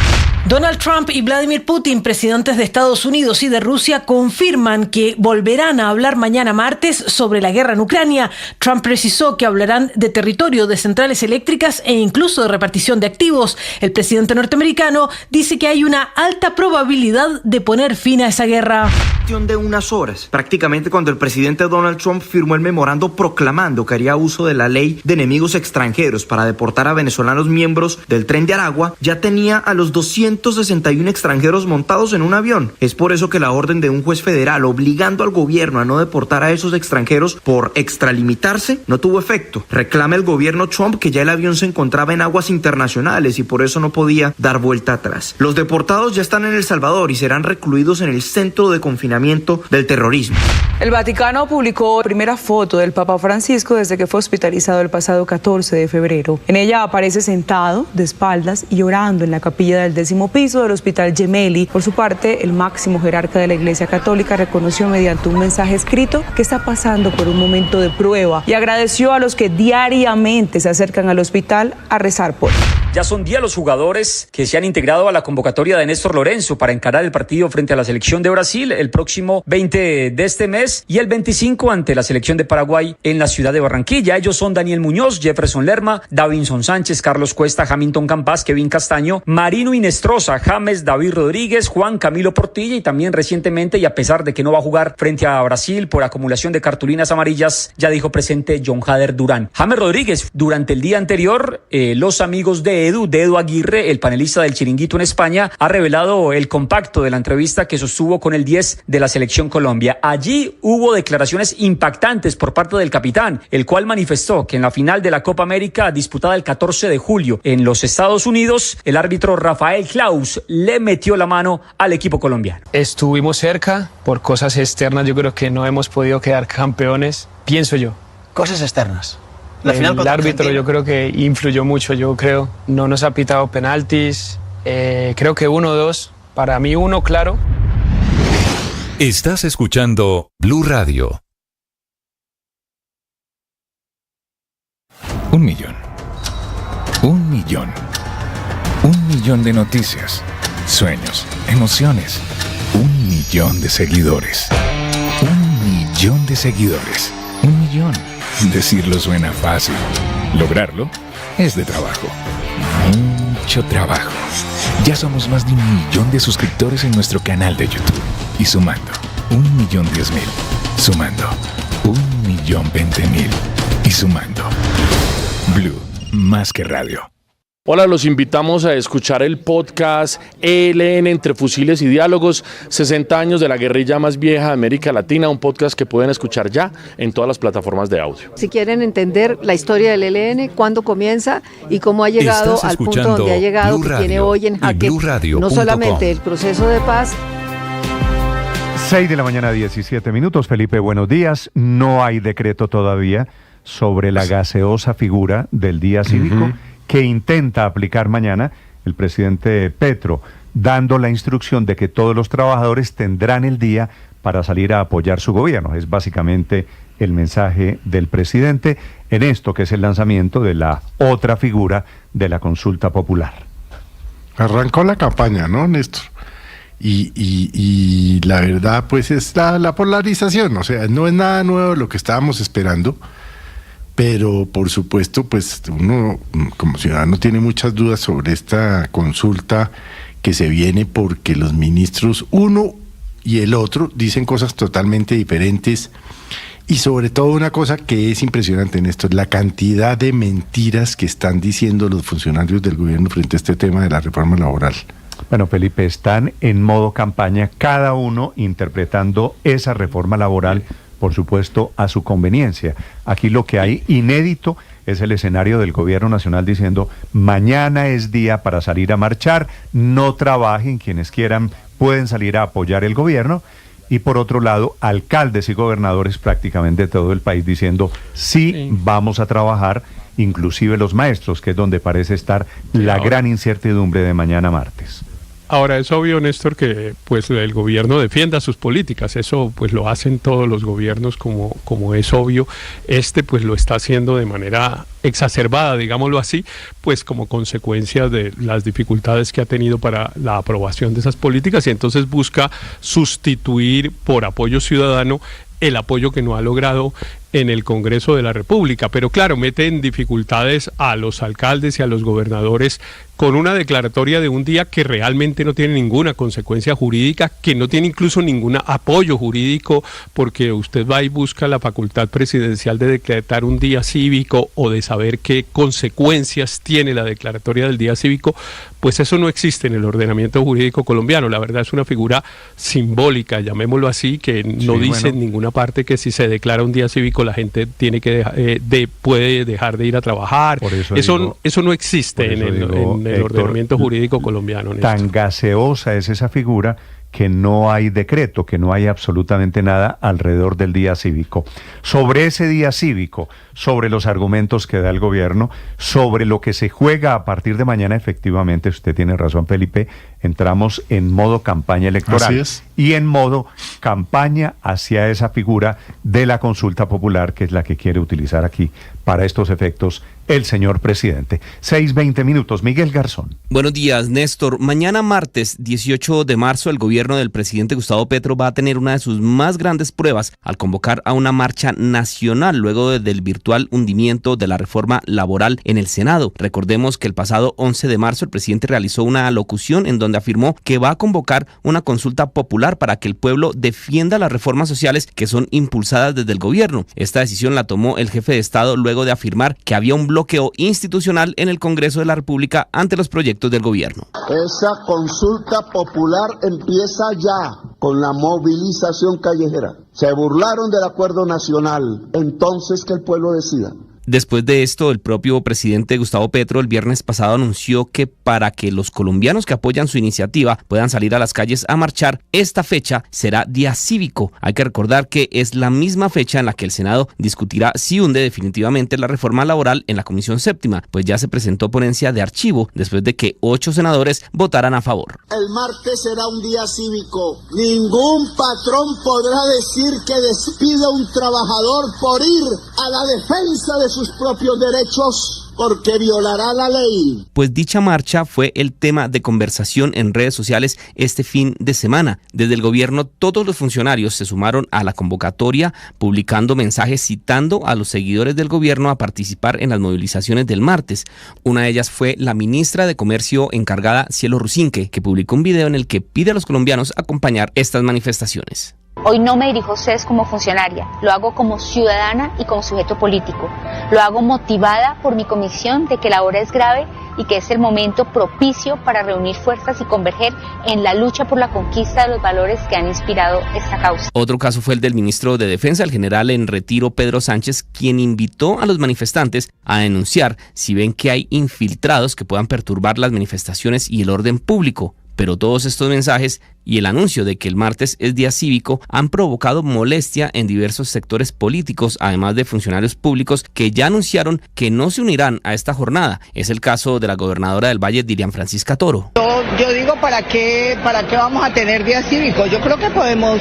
Donald Trump y Vladimir Putin, presidentes de Estados Unidos y de Rusia, confirman que volverán a hablar mañana martes sobre la guerra en Ucrania. Trump precisó que hablarán de territorio, de centrales eléctricas e incluso de repartición de activos. El presidente norteamericano dice que hay una alta probabilidad de poner fin a esa guerra. De unas horas, prácticamente cuando el presidente Donald Trump firmó el memorando proclamando que haría uso de la ley de enemigos extranjeros para deportar a venezolanos miembros del Tren de Aragua, ya tenía a los 261 extranjeros montados en un avión. Es por eso que la orden de un juez federal obligando al gobierno a no deportar a esos extranjeros por extralimitarse no tuvo efecto. Reclama el gobierno Trump que ya el avión se encontraba en aguas internacionales y por eso no podía dar vuelta atrás. Los deportados ya están en El Salvador y serán recluidos en el centro de confinamiento del terrorismo. El Vaticano publicó primera foto del Papa Francisco desde que fue hospitalizado el pasado 14 de febrero. En ella aparece sentado, de espaldas y orando en la capilla del 10º piso del Hospital Gemelli. Por su parte, el máximo jerarca de la Iglesia Católica reconoció mediante un mensaje escrito que está pasando por un momento de prueba y agradeció a los que diariamente se acercan al hospital a rezar por él. Ya son 10 los jugadores que se han integrado a la convocatoria de Néstor Lorenzo para encarar el partido frente a la selección de Brasil el próximo 20 de este mes y el 25 ante la selección de Paraguay en la ciudad de Barranquilla. Ellos son Daniel Muñoz, Jefferson Lerma, Davinson Sánchez, Carlos Cuesta, Hamilton Campas, Kevin Castaño, Marino Inestrosa, James, David Rodríguez, Juan Camilo Portilla y también recientemente, y a pesar de que no va a jugar frente a Brasil por acumulación de cartulinas amarillas, ya dijo presente John Hader Durán. James Rodríguez, durante el día anterior, los amigos de Edu Aguirre, el panelista del Chiringuito en España, ha revelado el compacto de la entrevista que sostuvo con el 10 de la selección Colombia. Allí hubo declaraciones impactantes por parte del capitán, el cual manifestó que en la final de la Copa América disputada el 14 de julio en los Estados Unidos, el árbitro Rafael Klaus le metió la mano al equipo colombiano. Estuvimos cerca, por cosas externas yo creo que no hemos podido quedar campeones, pienso yo. Cosas externas. El árbitro yo creo que influyó mucho, no nos ha pitado penaltis, creo que 1 o 2, para mí 1 claro. Estás escuchando Blue Radio. 1 millón. 1 millón. 1 millón de noticias, sueños, emociones. 1 millón de seguidores. 1 millón de seguidores. 1 millón. Decirlo suena fácil. Lograrlo es de trabajo. Mucho trabajo. Ya somos más de 1 millón de suscriptores en nuestro canal de YouTube. Y sumando, 1.010.000. Sumando, 1.020.000. Y sumando. Blue, más que radio. Hola, los invitamos a escuchar el podcast ELN Entre Fusiles y Diálogos, 60 años de la guerrilla más vieja de América Latina, un podcast que pueden escuchar ya en todas las plataformas de audio. Si quieren entender la historia del ELN, cuándo comienza y cómo ha llegado al punto donde ha llegado, que tiene hoy en jaque no solamente el proceso de paz. 6 de la mañana, 17 minutos. Felipe, buenos días. No hay decreto todavía sobre la gaseosa figura del día cívico que intenta aplicar mañana el presidente Petro, dando la instrucción de que todos los trabajadores tendrán el día para salir a apoyar su gobierno. Es básicamente el mensaje del presidente en esto que es el lanzamiento de la otra figura de la consulta popular. Arrancó la campaña, ¿no, Néstor? Y la verdad, pues, es la polarización. O sea, no es nada nuevo lo que estábamos esperando. Pero, por supuesto, pues uno como ciudadano tiene muchas dudas sobre esta consulta que se viene porque los ministros, uno y el otro, dicen cosas totalmente diferentes. Y sobre todo una cosa que es impresionante en esto, la cantidad de mentiras que están diciendo los funcionarios del gobierno frente a este tema de la reforma laboral. Bueno, Felipe, están en modo campaña, cada uno interpretando esa reforma laboral por supuesto, a su conveniencia. Aquí lo que hay inédito es el escenario del gobierno nacional diciendo: mañana es día para salir a marchar, no trabajen, quienes quieran pueden salir a apoyar el gobierno. Y por otro lado, alcaldes y gobernadores prácticamente de todo el país diciendo: sí, vamos a trabajar, inclusive los maestros, que es donde parece estar la gran incertidumbre de mañana martes. Ahora, es obvio, Néstor, que pues el gobierno defienda sus políticas. Eso pues lo hacen todos los gobiernos, como es obvio. Pues lo está haciendo de manera exacerbada, digámoslo así, pues como consecuencia de las dificultades que ha tenido para la aprobación de esas políticas, y entonces busca sustituir por apoyo ciudadano el apoyo que no ha logrado en el Congreso de la República. Pero claro, mete en dificultades a los alcaldes y a los gobernadores con una declaratoria de un día que realmente no tiene ninguna consecuencia jurídica, que no tiene incluso ningún apoyo jurídico, porque usted va y busca la facultad presidencial de decretar un día cívico o de saber qué consecuencias tiene la declaratoria del día cívico, pues eso no existe en el ordenamiento jurídico colombiano. La verdad es una figura simbólica, llamémoslo así, que no dice en ninguna parte que si se declara un día cívico la gente tiene que puede dejar de ir a trabajar. Eso no existe en el ordenamiento jurídico colombiano. Tan gaseosa es esa figura que no hay decreto, que no hay absolutamente nada alrededor del día cívico. Sobre ese día cívico, sobre los argumentos que da el gobierno, sobre lo que se juega a partir de mañana, efectivamente, usted tiene razón, Felipe, entramos en modo campaña electoral. Así es. Y en modo campaña hacia esa figura de la consulta popular, que es la que quiere utilizar aquí para estos efectos el señor presidente. 6:20, Miguel Garzón. Buenos días, Néstor. Mañana martes 18 de marzo el gobierno del presidente Gustavo Petro va a tener una de sus más grandes pruebas al convocar a una marcha nacional luego del virtual hundimiento de la reforma laboral en el Senado. Recordemos que el pasado 11 de marzo el presidente realizó una alocución en donde afirmó que va a convocar una consulta popular para que el pueblo defienda las reformas sociales que son impulsadas desde el gobierno. Esta decisión la tomó el jefe de Estado luego de afirmar que había un bloqueo institucional en el Congreso de la República ante los proyectos del gobierno. Esa consulta popular empieza ya con la movilización callejera. Se burlaron del acuerdo nacional, entonces que el pueblo decida. Después de esto, el propio presidente Gustavo Petro el viernes pasado anunció que para que los colombianos que apoyan su iniciativa puedan salir a las calles a marchar, esta fecha será día cívico. Hay que recordar que es la misma fecha en la que el Senado discutirá si hunde definitivamente la reforma laboral en la Comisión Séptima, pues ya se presentó ponencia de archivo después de que 8 senadores votaran a favor. El martes será un día cívico. Ningún patrón podrá decir que despide a un trabajador por ir a la defensa de sus propios derechos, porque violará la ley. Pues dicha marcha fue el tema de conversación en redes sociales este fin de semana. Desde el gobierno, todos los funcionarios se sumaron a la convocatoria, publicando mensajes citando a los seguidores del gobierno a participar en las movilizaciones del martes. Una de ellas fue la ministra de Comercio encargada, Cielo Rusinque, que publicó un video en el que pide a los colombianos acompañar estas manifestaciones. Hoy no me dirijo a ustedes como funcionaria, lo hago como ciudadana y como sujeto político. Lo hago motivada por mi convicción de que la hora es grave y que es el momento propicio para reunir fuerzas y converger en la lucha por la conquista de los valores que han inspirado esta causa. Otro caso fue el del ministro de Defensa, el general en retiro Pedro Sánchez, quien invitó a los manifestantes a denunciar si ven que hay infiltrados que puedan perturbar las manifestaciones y el orden público. Pero todos estos mensajes y el anuncio de que el martes es día cívico han provocado molestia en diversos sectores políticos, además de funcionarios públicos que ya anunciaron que no se unirán a esta jornada. Es el caso de la gobernadora del Valle, Dilian Francisca Toro. Yo digo, ¿para qué vamos a tener día cívico? Yo creo que podemos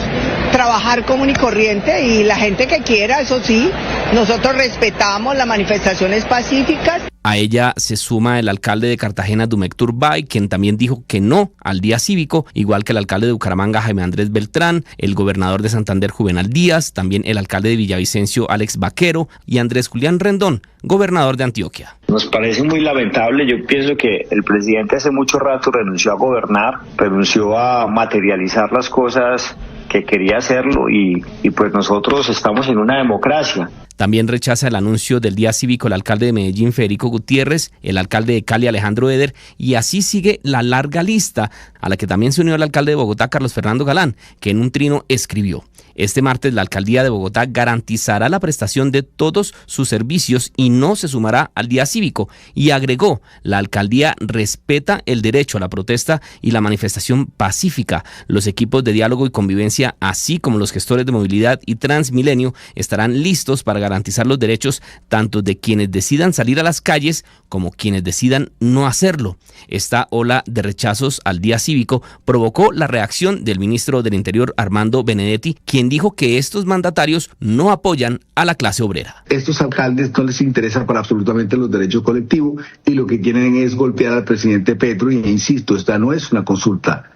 trabajar común y corriente y la gente que quiera, eso sí, nosotros respetamos las manifestaciones pacíficas. A ella se suma el alcalde de Cartagena, Dumec Turbay, quien también dijo que no al día cívico, igual que el alcalde de Bucaramanga, Jaime Andrés Beltrán, el gobernador de Santander, Juvenal Díaz, también el alcalde de Villavicencio, Alex Vaquero, y Andrés Julián Rendón, gobernador de Antioquia. Nos parece muy lamentable. Yo pienso que el presidente hace mucho rato renunció a gobernar, renunció a materializar las cosas que quería hacerlo y pues nosotros estamos en una democracia. También rechaza el anuncio del día cívico el alcalde de Medellín, Federico Gutiérrez, el alcalde de Cali, Alejandro Eder, y así sigue la larga lista, a la que también se unió el alcalde de Bogotá, Carlos Fernando Galán, que en un trino escribió: este martes la alcaldía de Bogotá garantizará la prestación de todos sus servicios y no se sumará al día cívico. Y agregó: la alcaldía respeta el derecho a la protesta y la manifestación pacífica. Los equipos de diálogo y convivencia, así como los gestores de movilidad y Transmilenio, estarán listos para garantizar los derechos tanto de quienes decidan salir a las calles como quienes decidan no hacerlo. Esta ola de rechazos al día cívico provocó la reacción del ministro del Interior, Armando Benedetti, quien dijo que estos mandatarios no apoyan a la clase obrera. Estos alcaldes no les interesan para absolutamente los derechos colectivos y lo que quieren es golpear al presidente Petro, y insisto, esta no es una consulta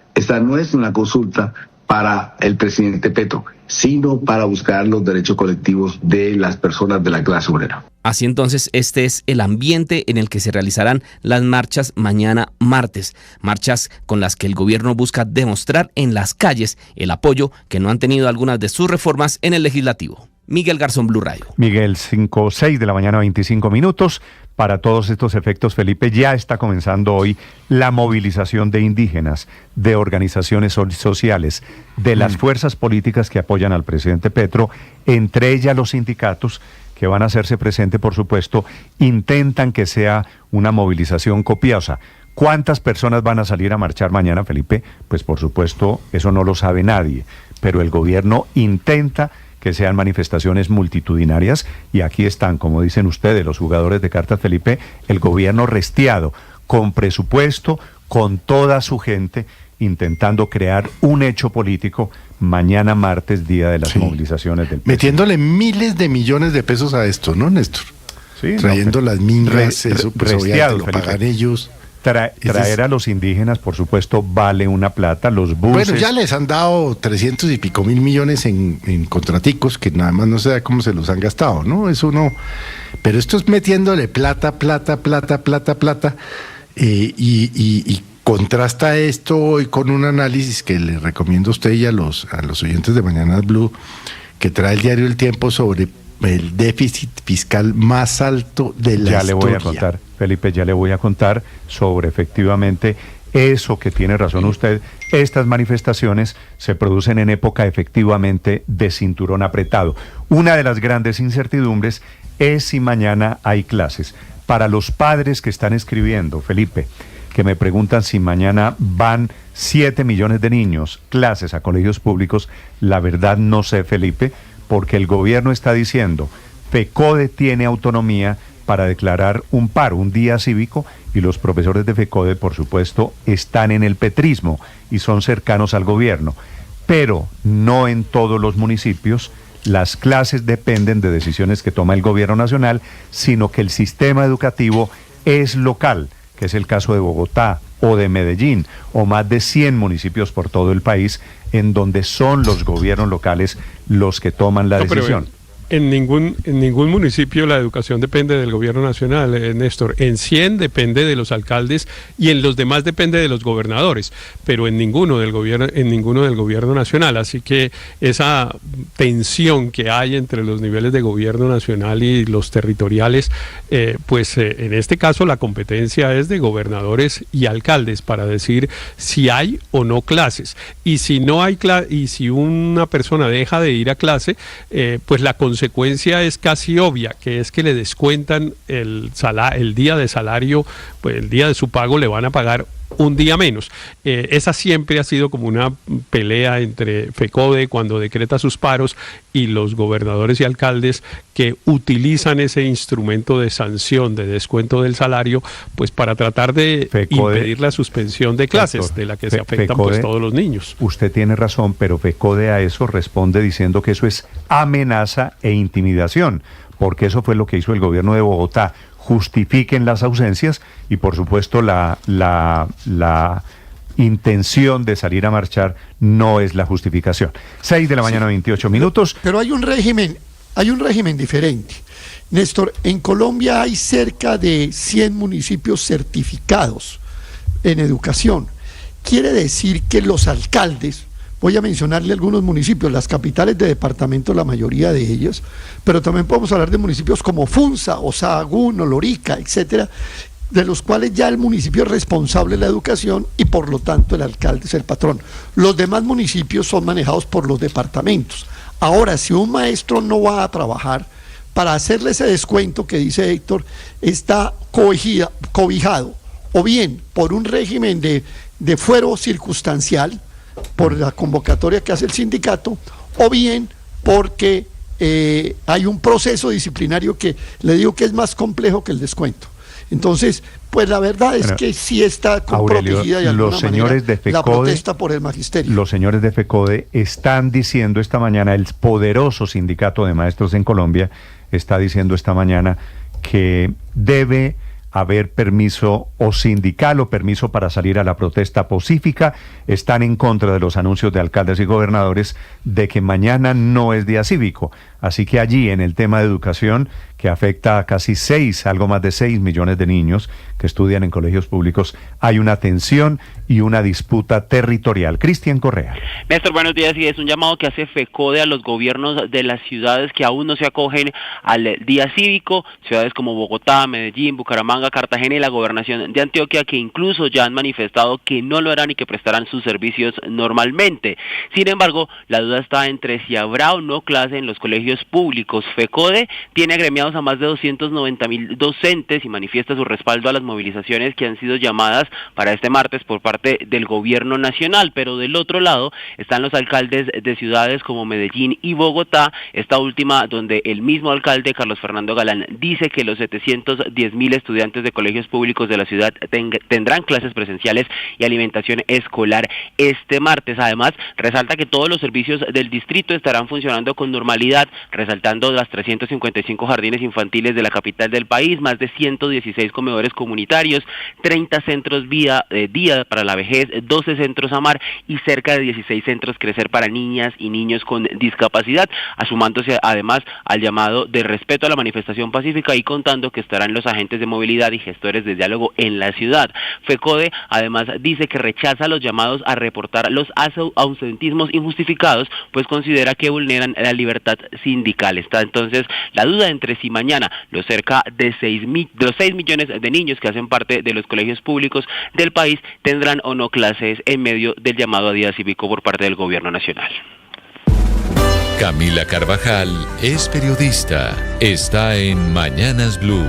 para el presidente Petro, sino para buscar los derechos colectivos de las personas de la clase obrera. Así entonces, este es el ambiente en el que se realizarán las marchas mañana martes. Marchas con las que el gobierno busca demostrar en las calles el apoyo que no han tenido algunas de sus reformas en el legislativo. Miguel Garzón, Blue Radio. Miguel, 6 de la mañana, 25 minutos. Para todos estos efectos, Felipe, ya está comenzando hoy la movilización de indígenas, de organizaciones sociales, de las fuerzas políticas que apoyan al presidente Petro, entre ellas los sindicatos, que van a hacerse presente, por supuesto, intentan que sea una movilización copiosa. ¿Cuántas personas van a salir a marchar mañana, Felipe? Pues por supuesto, eso no lo sabe nadie, pero el gobierno intenta que sean manifestaciones multitudinarias, y aquí están, como dicen ustedes, los jugadores de cartas, Felipe, el gobierno restiado, con presupuesto, con toda su gente, intentando crear un hecho político mañana martes, día de las movilizaciones del metiéndole miles de millones de pesos a esto, ¿no, Néstor? Sí, trayendo las mingas, eso pues obviamente lo pagan ellos. Traer a los indígenas, por supuesto, vale una plata. Los buses... Bueno, ya les han dado 300 y pico mil millones en contraticos, que nada más no sé cómo se los han gastado, ¿no? Eso no... Pero esto es metiéndole plata, y contrasta esto hoy con un análisis que le recomiendo a usted y a los oyentes de Mañanas Blue, que trae el diario El Tiempo sobre el déficit fiscal más alto de la historia. Ya le voy a contar, Felipe, sobre efectivamente eso que tiene razón usted. Estas manifestaciones se producen en época efectivamente de cinturón apretado. Una de las grandes incertidumbres es si mañana hay clases. Para los padres que están escribiendo, Felipe, que me preguntan si mañana van 7 millones de niños, clases a colegios públicos, la verdad no sé, Felipe, porque el gobierno está diciendo, FECODE tiene autonomía para declarar un paro, un día cívico, y los profesores de FECODE, por supuesto, están en el petrismo y son cercanos al gobierno. Pero no en todos los municipios las clases dependen de decisiones que toma el gobierno nacional, sino que el sistema educativo es local, que es el caso de Bogotá o de Medellín, o más de 100 municipios por todo el país, en donde son los gobiernos locales los que toman la decisión. En ningún municipio la educación depende del gobierno nacional, Néstor. En 100 depende de los alcaldes y en los demás depende de los gobernadores, pero en ninguno del gobierno nacional. Así que esa tensión que hay entre los niveles de gobierno nacional y los territoriales, en este caso la competencia es de gobernadores y alcaldes para decir si hay o no clases. Y si no hay y si una persona deja de ir a clase, pues la consecuencia es casi obvia, que es que le descuentan el día de salario, pues el día de su pago le van a pagar un día menos. Esa siempre ha sido como una pelea entre FECODE cuando decreta sus paros y los gobernadores y alcaldes que utilizan ese instrumento de sanción, de descuento del salario, pues para tratar de impedir la suspensión de clases, de la que se afectan pues todos los niños. Usted tiene razón, pero FECODE a eso responde diciendo que eso es amenaza e intimidación, porque eso fue lo que hizo el gobierno de Bogotá. Justifiquen las ausencias y por supuesto la intención de salir a marchar no es la justificación. 6 de la mañana, 28 minutos. Pero hay un régimen diferente. Néstor, en Colombia hay cerca de 100 municipios certificados en educación. Quiere decir que los alcaldes voy a mencionarle algunos municipios, las capitales de departamento, la mayoría de ellos, pero también podemos hablar de municipios como Funza, o Sahagún, o Lorica, etcétera, de los cuales ya el municipio es responsable de la educación y por lo tanto el alcalde es el patrón. Los demás municipios son manejados por los departamentos. Ahora, si un maestro no va a trabajar, para hacerle ese descuento que dice Héctor, está cobijado o bien por un régimen de fuero circunstancial, por la convocatoria que hace el sindicato, o bien porque hay un proceso disciplinario que le digo que es más complejo que el descuento. Entonces, pues la verdad es que sí está protegida de alguna manera la protesta por el magisterio. Los señores de FECODE están diciendo esta mañana, el poderoso sindicato de maestros en Colombia está diciendo esta mañana que debe haber permiso o sindical o permiso para salir a la protesta pacífica. Están en contra de los anuncios de alcaldes y gobernadores de que mañana no es día cívico. Así que allí en el tema de educación, que afecta a casi algo más de 6 millones de niños que estudian en colegios públicos, hay una tensión y una disputa territorial. Cristian Correa. Néstor, buenos días. Y es un llamado que hace FECODE a los gobiernos de las ciudades que aún no se acogen al día cívico, ciudades como Bogotá, Medellín, Bucaramanga, Cartagena y la gobernación de Antioquia, que incluso ya han manifestado que no lo harán y que prestarán sus servicios normalmente. Sin embargo, la duda está entre si habrá o no clase en los colegios públicos. FECODE tiene agremiados a más de 290,000 docentes y manifiesta su respaldo a las movilizaciones que han sido llamadas para este martes por parte del gobierno nacional, pero del otro lado están los alcaldes de ciudades como Medellín y Bogotá, esta última donde el mismo alcalde Carlos Fernando Galán dice que los 710,000 estudiantes de colegios públicos de la ciudad tendrán clases presenciales y alimentación escolar este martes. Además, resalta que todos los servicios del distrito estarán funcionando con normalidad, resaltando las 355 jardines infantiles de la capital del país, más de 116 comedores comunitarios, 30 centros día para la vejez, 12 centros AMAR y cerca de 16 centros Crecer para niñas y niños con discapacidad, asumándose además al llamado de respeto a la manifestación pacífica y contando que estarán los agentes de movilidad y gestores de diálogo en la ciudad. FECODE además dice que rechaza los llamados a reportar los ausentismos injustificados, pues considera que vulneran la libertad sindical. Está entonces la duda entre si mañana los cerca de 6 millones de niños que hacen parte de los colegios públicos del país tendrán o no clases en medio del llamado a día cívico por parte del gobierno nacional. Camila Carvajal es periodista. Está en Mañanas Blue.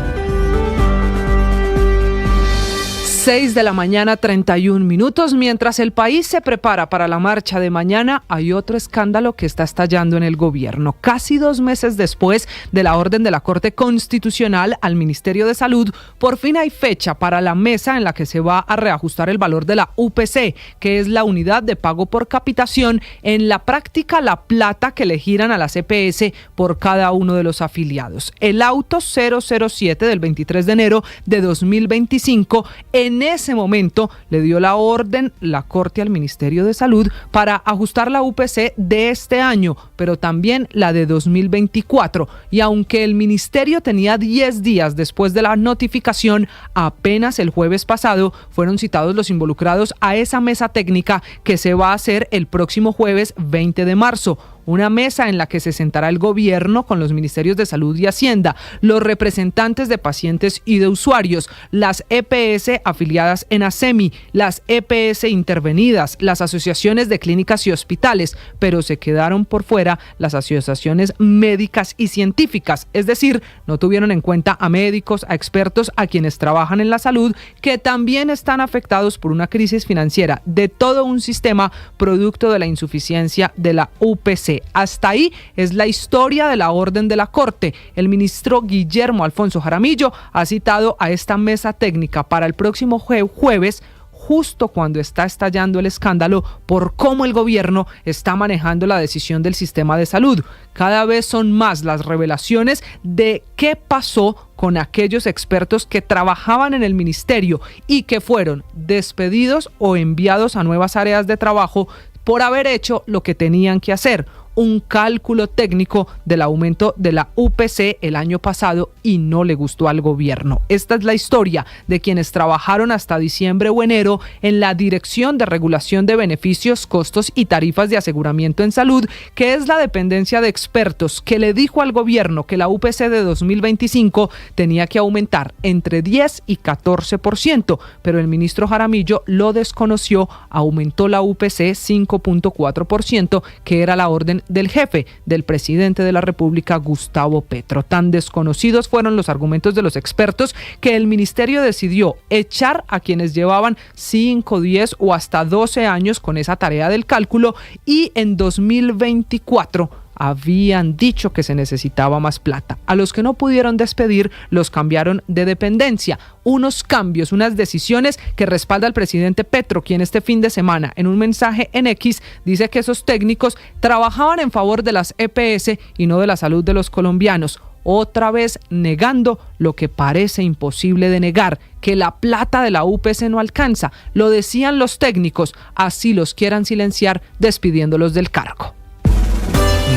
6 de la mañana, 31 minutos. Mientras el país se prepara para la marcha de mañana, hay otro escándalo que está estallando en el gobierno. Casi 2 meses después de la orden de la Corte Constitucional al Ministerio de Salud, por fin hay fecha para la mesa en la que se va a reajustar el valor de la UPC, que es la unidad de pago por capitación, en la práctica la plata que le giran a las EPS por cada uno de los afiliados. El auto 007 del 23 de enero de 2025, en ese momento le dio la orden la Corte al Ministerio de Salud para ajustar la UPC de este año, pero también la de 2024. Y aunque el Ministerio tenía 10 días después de la notificación, apenas el jueves pasado fueron citados los involucrados a esa mesa técnica que se va a hacer el próximo jueves 20 de marzo. Una mesa en la que se sentará el gobierno con los ministerios de Salud y Hacienda, los representantes de pacientes y de usuarios, las EPS afiliadas en ASEMI, las EPS intervenidas, las asociaciones de clínicas y hospitales, pero se quedaron por fuera las asociaciones médicas y científicas, es decir, no tuvieron en cuenta a médicos, a expertos, a quienes trabajan en la salud, que también están afectados por una crisis financiera de todo un sistema producto de la insuficiencia de la UPC. Hasta ahí es la historia de la orden de la Corte. El ministro Guillermo Alfonso Jaramillo ha citado a esta mesa técnica para el próximo jueves, justo cuando está estallando el escándalo por cómo el gobierno está manejando la decisión del sistema de salud. Cada vez son más las revelaciones de qué pasó con aquellos expertos que trabajaban en el ministerio y que fueron despedidos o enviados a nuevas áreas de trabajo por haber hecho lo que tenían que hacer. un cálculo técnico del aumento de la UPC el año pasado y no le gustó al gobierno. Esta es la historia de quienes trabajaron hasta diciembre o enero en la Dirección de Regulación de Beneficios, Costos y Tarifas de Aseguramiento en Salud, que es la dependencia de expertos que le dijo al gobierno que la UPC de 2025 tenía que aumentar entre 10 y 14%, pero el ministro Jaramillo lo desconoció, aumentó la UPC 5.4%, que era la orden del jefe del presidente de la República, Gustavo Petro. Tan desconocidos fueron los argumentos de los expertos que el ministerio decidió echar a quienes llevaban 5, 10 o hasta 12 años con esa tarea del cálculo, y en 2024 habían dicho que se necesitaba más plata. A los que no pudieron despedir los cambiaron de dependencia. Unos cambios, unas decisiones que respalda el presidente Petro, quien este fin de semana en un mensaje en X dice que esos técnicos trabajaban en favor de las EPS y no de la salud de los colombianos. Otra vez negando lo que parece imposible de negar, que la plata de la UPC no alcanza. Lo decían los técnicos, así los quieran silenciar despidiéndolos del cargo.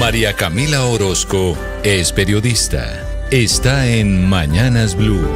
María Camila Orozco es periodista. Está en Mañanas Blue.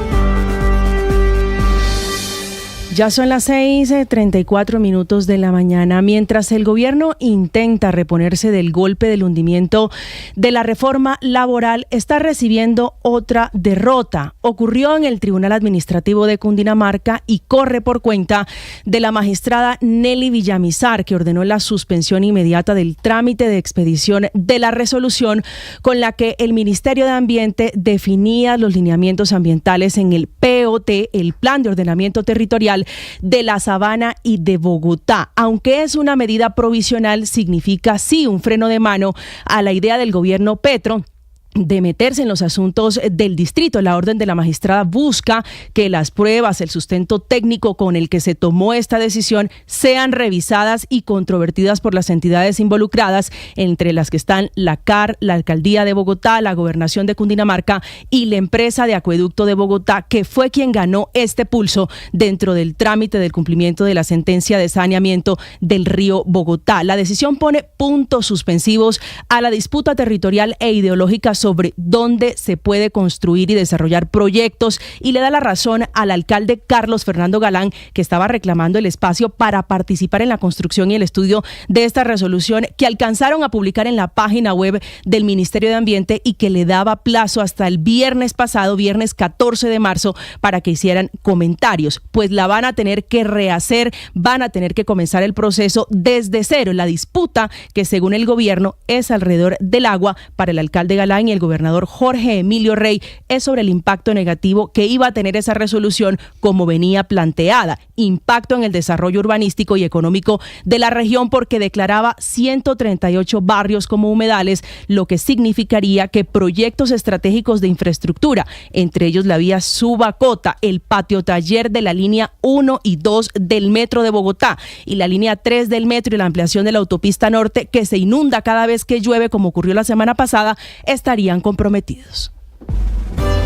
Ya son las 6:34 de la mañana. Mientras el gobierno intenta reponerse del golpe del hundimiento de la reforma laboral, está recibiendo otra derrota. Ocurrió en el Tribunal Administrativo de Cundinamarca y corre por cuenta de la magistrada Nelly Villamizar, que ordenó la suspensión inmediata del trámite de expedición de la resolución con la que el Ministerio de Ambiente definía los lineamientos ambientales en el POT, el Plan de Ordenamiento Territorial de la Sabana y de Bogotá. Aunque es una medida provisional, significa sí un freno de mano a la idea del gobierno Petro de meterse en los asuntos del distrito. La orden de la magistrada busca que las pruebas, el sustento técnico con el que se tomó esta decisión sean revisadas y controvertidas por las entidades involucradas, entre las que están la CAR, la Alcaldía de Bogotá, la Gobernación de Cundinamarca y la empresa de acueducto de Bogotá, que fue quien ganó este pulso dentro del trámite del cumplimiento de la sentencia de saneamiento del río Bogotá. La decisión pone puntos suspensivos a la disputa territorial e ideológica sobre dónde se puede construir y desarrollar proyectos, y le da la razón al alcalde Carlos Fernando Galán, que estaba reclamando el espacio para participar en la construcción y el estudio de esta resolución que alcanzaron a publicar en la página web del Ministerio de Ambiente y que le daba plazo hasta el viernes pasado, viernes 14 de marzo, para que hicieran comentarios. Pues la van a tener que rehacer, van a tener que comenzar el proceso desde cero. La disputa, que según el gobierno es alrededor del agua, para el alcalde Galán y el gobernador Jorge Emilio Rey, es sobre el impacto negativo que iba a tener esa resolución como venía planteada. Impacto en el desarrollo urbanístico y económico de la región, porque declaraba 138 barrios como humedales, lo que significaría que proyectos estratégicos de infraestructura, entre ellos la vía Subacota, el patio taller de la línea 1 y 2 del metro de Bogotá y la línea 3 del metro y la ampliación de la autopista norte, que se inunda cada vez que llueve, como ocurrió la semana pasada, estarían comprometidos.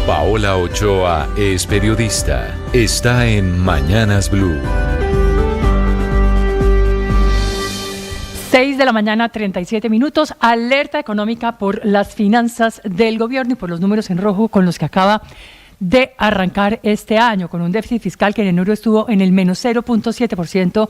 Paola Ochoa es periodista. Está en Mañanas Blue. 6:37 a.m. Alerta económica por las finanzas del gobierno y por los números en rojo con los que acaba de arrancar este año, con un déficit fiscal que en enero estuvo en el menos 0.7%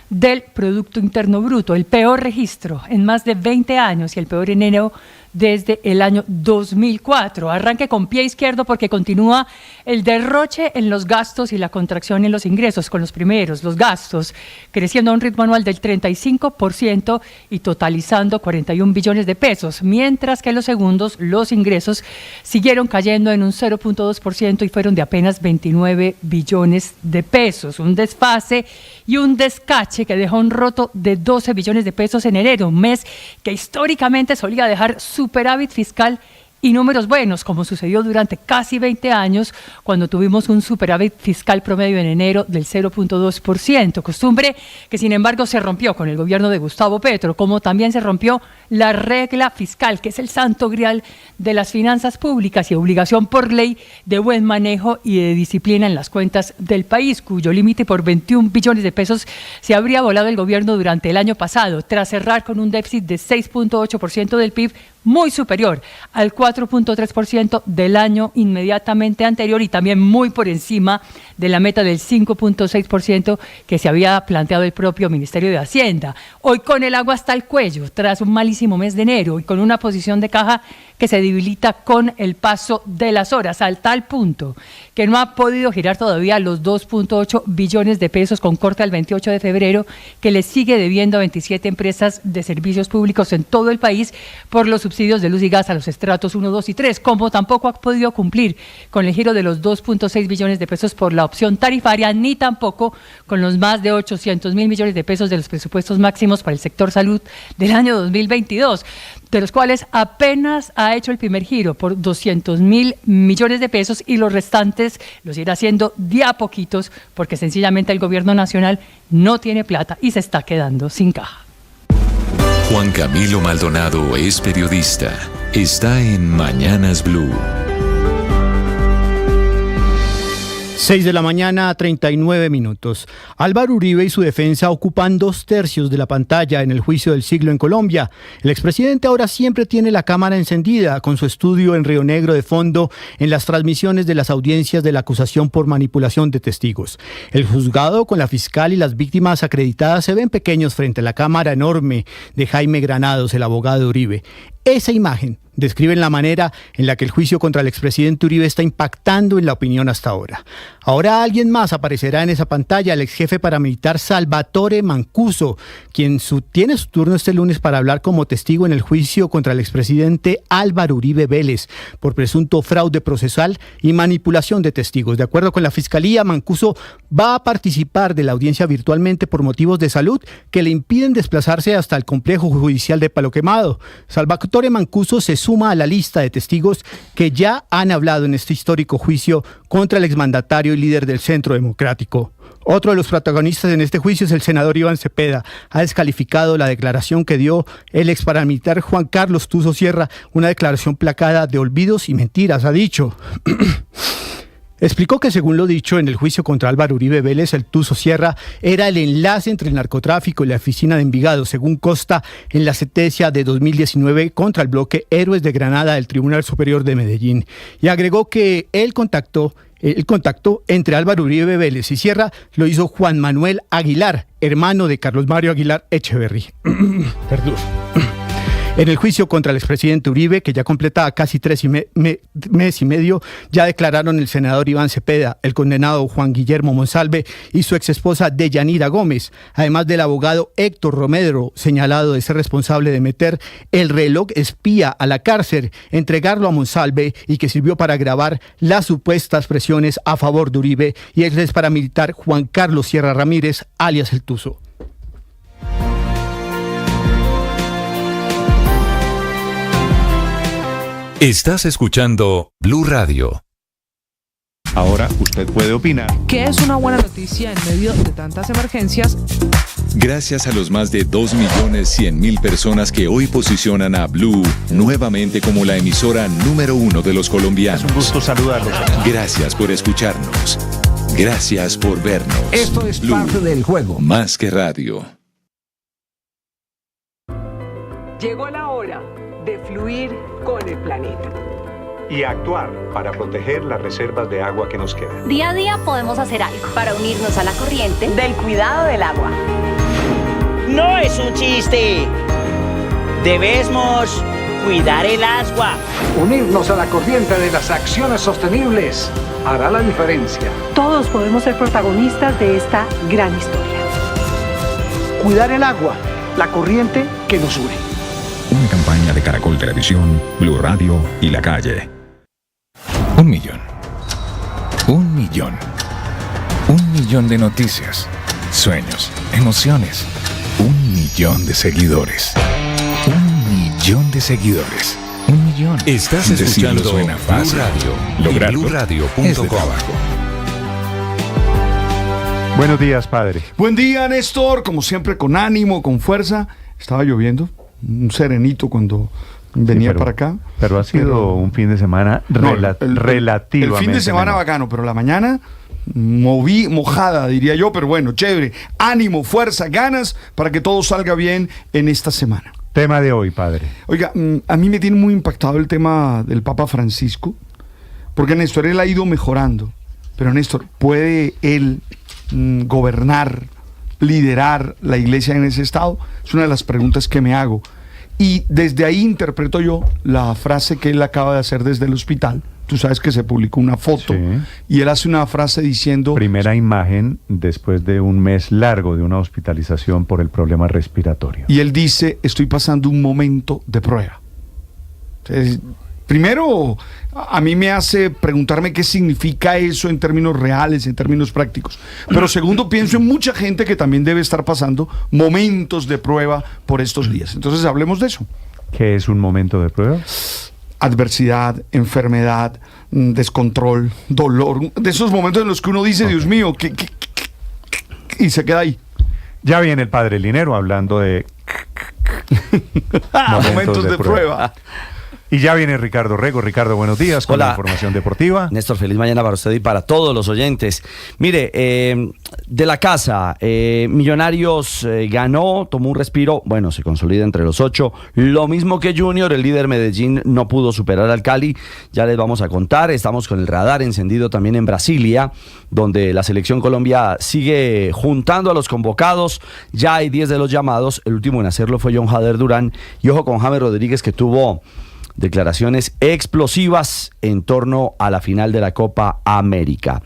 del Producto Interno Bruto, el peor registro en más de 20 años y el peor enero desde el año 2004. Arranque con pie izquierdo porque continúa el derroche en los gastos y la contracción en los ingresos, con los primeros, los gastos, creciendo a un ritmo anual del 35% y totalizando 41 billones de pesos, mientras que los segundos, los ingresos, siguieron cayendo en un 0.2% y fueron de apenas 29 billones de pesos. Un desfase y un descache que dejó un roto de 12 billones de pesos en enero, un mes que históricamente solía dejar superávit fiscal y números buenos, como sucedió durante casi 20 años, cuando tuvimos un superávit fiscal promedio en enero del 0.2%, costumbre que sin embargo se rompió con el gobierno de Gustavo Petro, como también se rompió la regla fiscal, que es el santo grial de las finanzas públicas y obligación por ley de buen manejo y de disciplina en las cuentas del país, cuyo límite por 21 billones de pesos se habría volado el gobierno durante el año pasado, tras cerrar con un déficit de 6.8% del PIB, muy superior al 4.3% del año inmediatamente anterior y también muy por encima de la meta del 5.6% que se había planteado el propio Ministerio de Hacienda. Hoy con el agua hasta el cuello, tras un malísimo mes de enero y con una posición de caja que se debilita con el paso de las horas, al tal punto que no ha podido girar todavía los 2.8 billones de pesos con corte al 28 de febrero, que le sigue debiendo a 27 empresas de servicios públicos en todo el país por los subsidios de luz y gas a los estratos 1, 2 y 3, como tampoco ha podido cumplir con el giro de los 2.6 billones de pesos por la opción tarifaria, ni tampoco con los más de 800.000 millones de pesos de los presupuestos máximos para el sector salud del año 2022, de los cuales apenas ha hecho el primer giro por 200.000 millones de pesos y los restantes los irá haciendo de a poquitos porque sencillamente el gobierno nacional no tiene plata y se está quedando sin caja. Juan Camilo Maldonado es periodista. Está en Mañanas Blue. 6 de la mañana, 39 minutos. Álvaro Uribe y su defensa ocupan 2/3 de la pantalla en el juicio del siglo en Colombia. El expresidente ahora siempre tiene la cámara encendida, con su estudio en Río Negro de fondo en las transmisiones de las audiencias de la acusación por manipulación de testigos. El juzgado, con la fiscal y las víctimas acreditadas, se ven pequeños frente a la cámara enorme de Jaime Granados, el abogado de Uribe. Esa imagen describe la manera en la que el juicio contra el expresidente Uribe está impactando en la opinión hasta ahora. Ahora alguien más aparecerá en esa pantalla, el exjefe paramilitar Salvatore Mancuso, quien tiene su turno este lunes para hablar como testigo en el juicio contra el expresidente Álvaro Uribe Vélez por presunto fraude procesal y manipulación de testigos. De acuerdo con la fiscalía, Mancuso va a participar de la audiencia virtualmente por motivos de salud que le impiden desplazarse hasta el complejo judicial de Palo Quemado. Salvatore Mancuso se suma a la lista de testigos que ya han hablado en este histórico juicio contra el exmandatario y líder del Centro Democrático. Otro de los protagonistas en este juicio es el senador Iván Cepeda. Ha descalificado la declaración que dio el ex paramilitar Juan Carlos Tuzo Sierra, una declaración plagada de olvidos y mentiras, ha dicho. Explicó que según lo dicho en el juicio contra Álvaro Uribe Vélez, el Tuzo Sierra era el enlace entre el narcotráfico y la oficina de Envigado, según consta en la sentencia de 2019 contra el bloque Héroes de Granada del Tribunal Superior de Medellín. Y agregó que el contacto entre Álvaro Uribe Vélez y Sierra lo hizo Juan Manuel Aguilar, hermano de Carlos Mario Aguilar Echeverry. Perdón. En el juicio contra el expresidente Uribe, que ya completa casi 3 meses y medio, ya declararon el senador Iván Cepeda, el condenado Juan Guillermo Monsalve y su exesposa Deyanira Gómez, además del abogado Héctor Romero, señalado de ser responsable de meter el reloj espía a la cárcel, entregarlo a Monsalve y que sirvió para grabar las supuestas presiones a favor de Uribe, y el ex paramilitar Juan Carlos Sierra Ramírez, alias El Tuzo. Estás escuchando Blue Radio. Ahora usted puede opinar. ¿Qué es una buena noticia en medio de tantas emergencias? Gracias a los más de 2.100.000 personas que hoy posicionan a Blue nuevamente como la emisora número 1 de los colombianos. Es un gusto saludarlos. Gracias por escucharnos. Gracias por vernos. Esto es Blue, parte del juego. Más que radio. Llegó la hora de fluir con el planeta. Y actuar para proteger las reservas de agua que nos quedan. Día a día podemos hacer algo para unirnos a la corriente del cuidado del agua. No es un chiste. Debemos cuidar el agua. Unirnos a la corriente de las acciones sostenibles hará la diferencia. Todos podemos ser protagonistas de esta gran historia. Cuidar el agua, la corriente que nos une. Una campaña de Caracol Televisión, Blue Radio y La Calle. 1 millón. 1 millón. 1 millón de noticias, sueños, emociones. 1 millón de seguidores. 1 millón de seguidores. 1 millón. Estás escuchando suena fácil. Blue Radio y BlueRadio.com. es de trabajo. Buenos días, padre. Buen día, Néstor. Como siempre, con ánimo, con fuerza. Estaba lloviendo, un serenito cuando venía para acá. Pero ha sido un fin de semana relativamente. El fin de semana menor. bacano, pero la mañana mojada, diría yo, pero bueno, chévere. Ánimo, fuerza, ganas para que todo salga bien en esta semana. Tema de hoy, padre. Oiga, a mí me tiene muy impactado el tema del Papa Francisco, porque Néstor, él ha ido mejorando. Pero Néstor, ¿puede él gobernar, liderar la iglesia en ese estado? Es una de las preguntas que me hago. Y desde ahí interpreto yo la frase que él acaba de hacer desde el hospital. Tú sabes que se publicó una foto y él hace una frase diciendo... Primera imagen después de un mes largo de una hospitalización por el problema respiratorio. Y él dice, estoy pasando un momento de prueba. Entonces, primero, a mí me hace preguntarme qué significa eso en términos reales, en términos prácticos. Pero segundo, pienso en mucha gente que también debe estar pasando momentos de prueba por estos días. Entonces, hablemos de eso. ¿Qué es un momento de prueba? Adversidad, enfermedad, descontrol, dolor. De esos momentos en los que uno dice, Dios mío, y se queda ahí. Ya viene el padre Linero hablando de momentos de prueba. Y ya viene Ricardo Rego. Ricardo, buenos días con la información deportiva. Néstor, feliz mañana para usted y para todos los oyentes. Mire, de la casa, Millonarios ganó, tomó un respiro, bueno, se consolida entre los 8. Lo mismo que Junior, el líder Medellín no pudo superar al Cali. Ya les vamos a contar, estamos con el radar encendido también en Brasilia, donde la selección Colombia sigue juntando a los convocados. Ya hay 10 de los llamados, el último en hacerlo fue John Jader Durán. Y ojo con James Rodríguez, que tuvo declaraciones explosivas en torno a la final de la Copa América.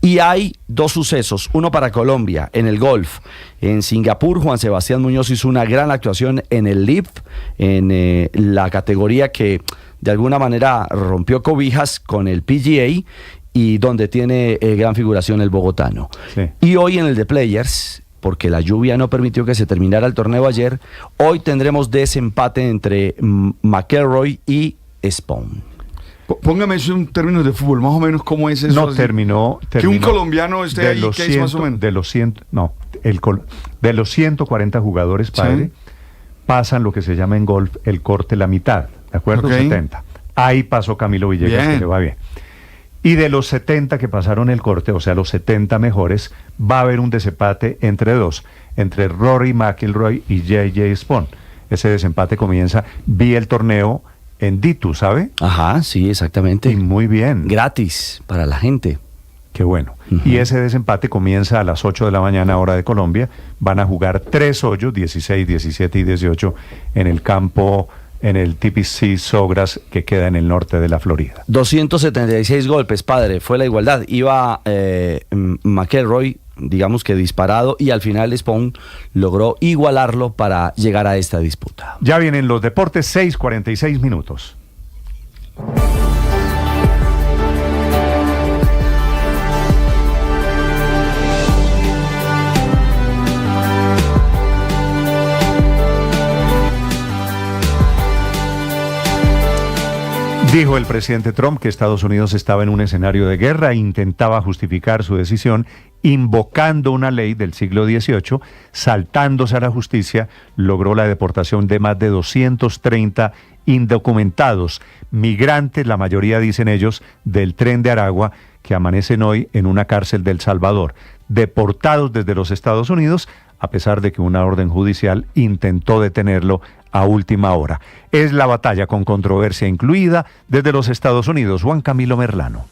Y hay 2 sucesos, uno para Colombia, en el golf. En Singapur, Juan Sebastián Muñoz hizo una gran actuación en el LIV, en la categoría que de alguna manera rompió cobijas con el PGA y donde tiene gran figuración el bogotano. Sí. Y hoy en el The Players, porque la lluvia no permitió que se terminara el torneo ayer, hoy tendremos desempate entre McIlroy y Spawn. Póngame eso en términos de fútbol, más o menos cómo es eso. No, terminó que un colombiano esté ahí, ¿qué es más o menos? De los 140 jugadores, padre, pasan lo que se llama en golf el corte la mitad, ¿de acuerdo? 70. Ahí pasó Camilo Villegas, que le va bien. Y de los 70 que pasaron el corte, o sea, los 70 mejores, va a haber un desempate entre 2, entre Rory McIlroy y J.J. Spawn. Ese desempate comienza, vi el torneo en Ditu, ¿sabe? Ajá, sí, exactamente. Y muy bien. Gratis para la gente. Qué bueno. Y ese desempate comienza a las 8 de la mañana, hora de Colombia. Van a jugar 3 hoyos, 16, 17 y 18, en el campo, en el TPC Sogras, que queda en el norte de la Florida. 276 golpes, padre, fue la igualdad. Iba McIlroy, digamos que disparado, y al final Spawn logró igualarlo para llegar a esta disputa. Ya vienen los deportes, 6:46 minutos. Dijo el presidente Trump que Estados Unidos estaba en un escenario de guerra e intentaba justificar su decisión invocando una ley del siglo XVIII, saltándose a la justicia, logró la deportación de más de 230 indocumentados, migrantes, la mayoría dicen ellos, del Tren de Aragua, que amanecen hoy en una cárcel de El Salvador, deportados desde los Estados Unidos, a pesar de que una orden judicial intentó detenerlo a última hora. Es la batalla con controversia incluida desde los Estados Unidos. Juan Camilo Merlano.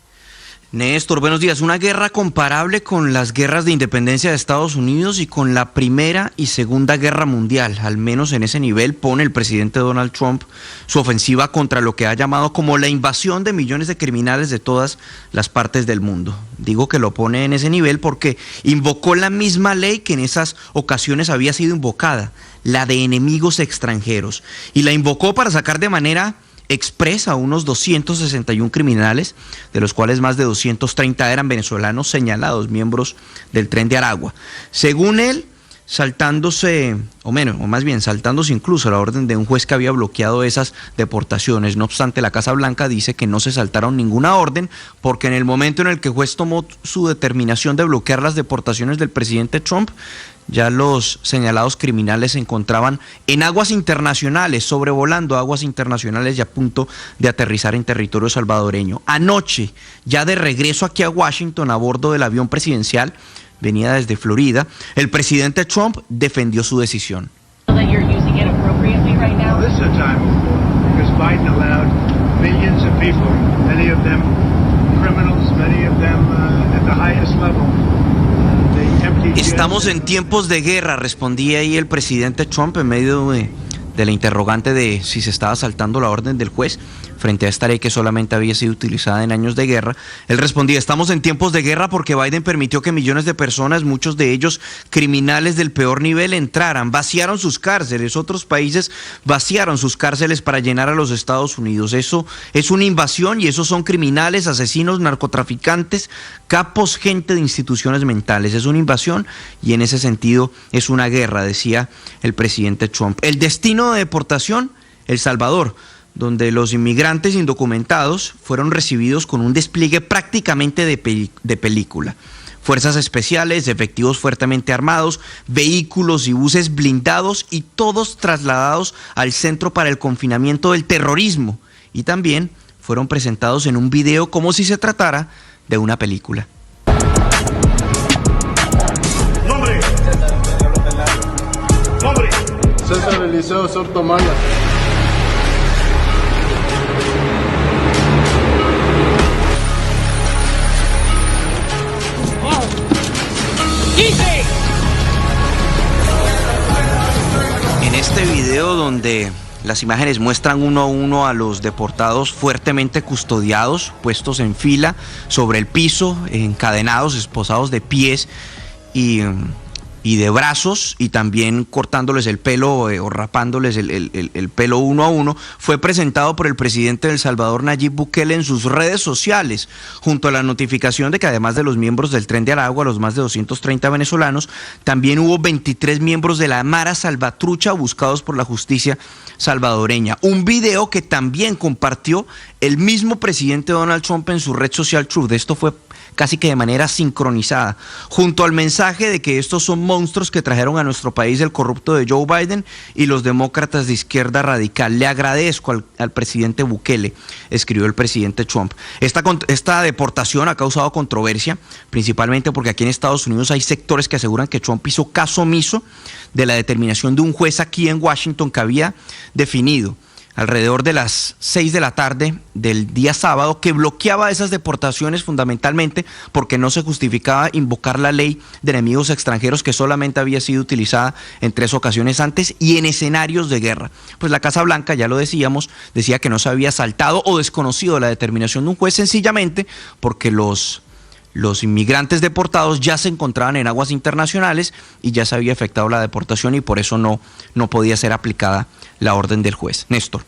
Néstor, buenos días. Una guerra comparable con las guerras de independencia de Estados Unidos y con la Primera y Segunda Guerra Mundial. Al menos en ese nivel pone el presidente Donald Trump su ofensiva contra lo que ha llamado como la invasión de millones de criminales de todas las partes del mundo. Digo que lo pone en ese nivel porque invocó la misma ley que en esas ocasiones había sido invocada, la de enemigos extranjeros. Y la invocó para sacar de manera expresa a unos 261 criminales, de los cuales más de 230 eran venezolanos señalados, miembros del Tren de Aragua. Según él, saltándose incluso la orden de un juez que había bloqueado esas deportaciones. No obstante, la Casa Blanca dice que no se saltaron ninguna orden, porque en el momento en el que el juez tomó su determinación de bloquear las deportaciones del presidente Trump, ya los señalados criminales se encontraban en aguas internacionales, sobrevolando aguas internacionales y a punto de aterrizar en territorio salvadoreño. Anoche, ya de regreso aquí a Washington a bordo del avión presidencial, venía desde Florida, el presidente Trump defendió su decisión. Estamos en tiempos de guerra, respondía ahí el presidente Trump en medio de la interrogante de si se estaba saltando la orden del juez frente a esta ley que solamente había sido utilizada en años de guerra. Él respondía: estamos en tiempos de guerra porque Biden permitió que millones de personas, muchos de ellos criminales del peor nivel, entraran, vaciaron sus cárceles, otros países vaciaron sus cárceles para llenar a los Estados Unidos. Eso es una invasión y esos son criminales, asesinos, narcotraficantes, capos, gente de instituciones mentales. Es una invasión y en ese sentido es una guerra, decía el presidente Trump. El destino de deportación, El Salvador, donde los inmigrantes indocumentados fueron recibidos con un despliegue prácticamente de película. Fuerzas especiales, efectivos fuertemente armados, vehículos y buses blindados y todos trasladados al Centro para el Confinamiento del Terrorismo. Y también fueron presentados en un video como si se tratara de una película. Nombre. César Eliseo Sortomala. En este video, donde las imágenes muestran uno a uno a los deportados fuertemente custodiados, puestos en fila sobre el piso, encadenados, esposados de pies y de brazos, y también cortándoles el pelo o rapándoles el pelo uno a uno, fue presentado por el presidente de El Salvador, Nayib Bukele, en sus redes sociales, junto a la notificación de que además de los miembros del Tren de Aragua, los más de 230 venezolanos, también hubo 23 miembros de la Mara Salvatrucha buscados por la justicia salvadoreña. Un video que también compartió el mismo presidente Donald Trump en su red social Truth. Esto fue casi que de manera sincronizada, junto al mensaje de que estos son monstruos que trajeron a nuestro país el corrupto de Joe Biden y los demócratas de izquierda radical. Le agradezco al presidente Bukele, escribió el presidente Trump. Esta deportación ha causado controversia, principalmente porque aquí en Estados Unidos hay sectores que aseguran que Trump hizo caso omiso de la determinación de un juez aquí en Washington que había definido alrededor de las 6 de la tarde del día sábado, que bloqueaba esas deportaciones fundamentalmente porque no se justificaba invocar la ley de enemigos extranjeros, que solamente había sido utilizada en 3 ocasiones antes y en escenarios de guerra. Pues la Casa Blanca, ya lo decíamos, decía que no se había saltado o desconocido la determinación de un juez, sencillamente porque los inmigrantes deportados ya se encontraban en aguas internacionales y ya se había efectuado la deportación y por eso no podía ser aplicada la orden del juez. Néstor.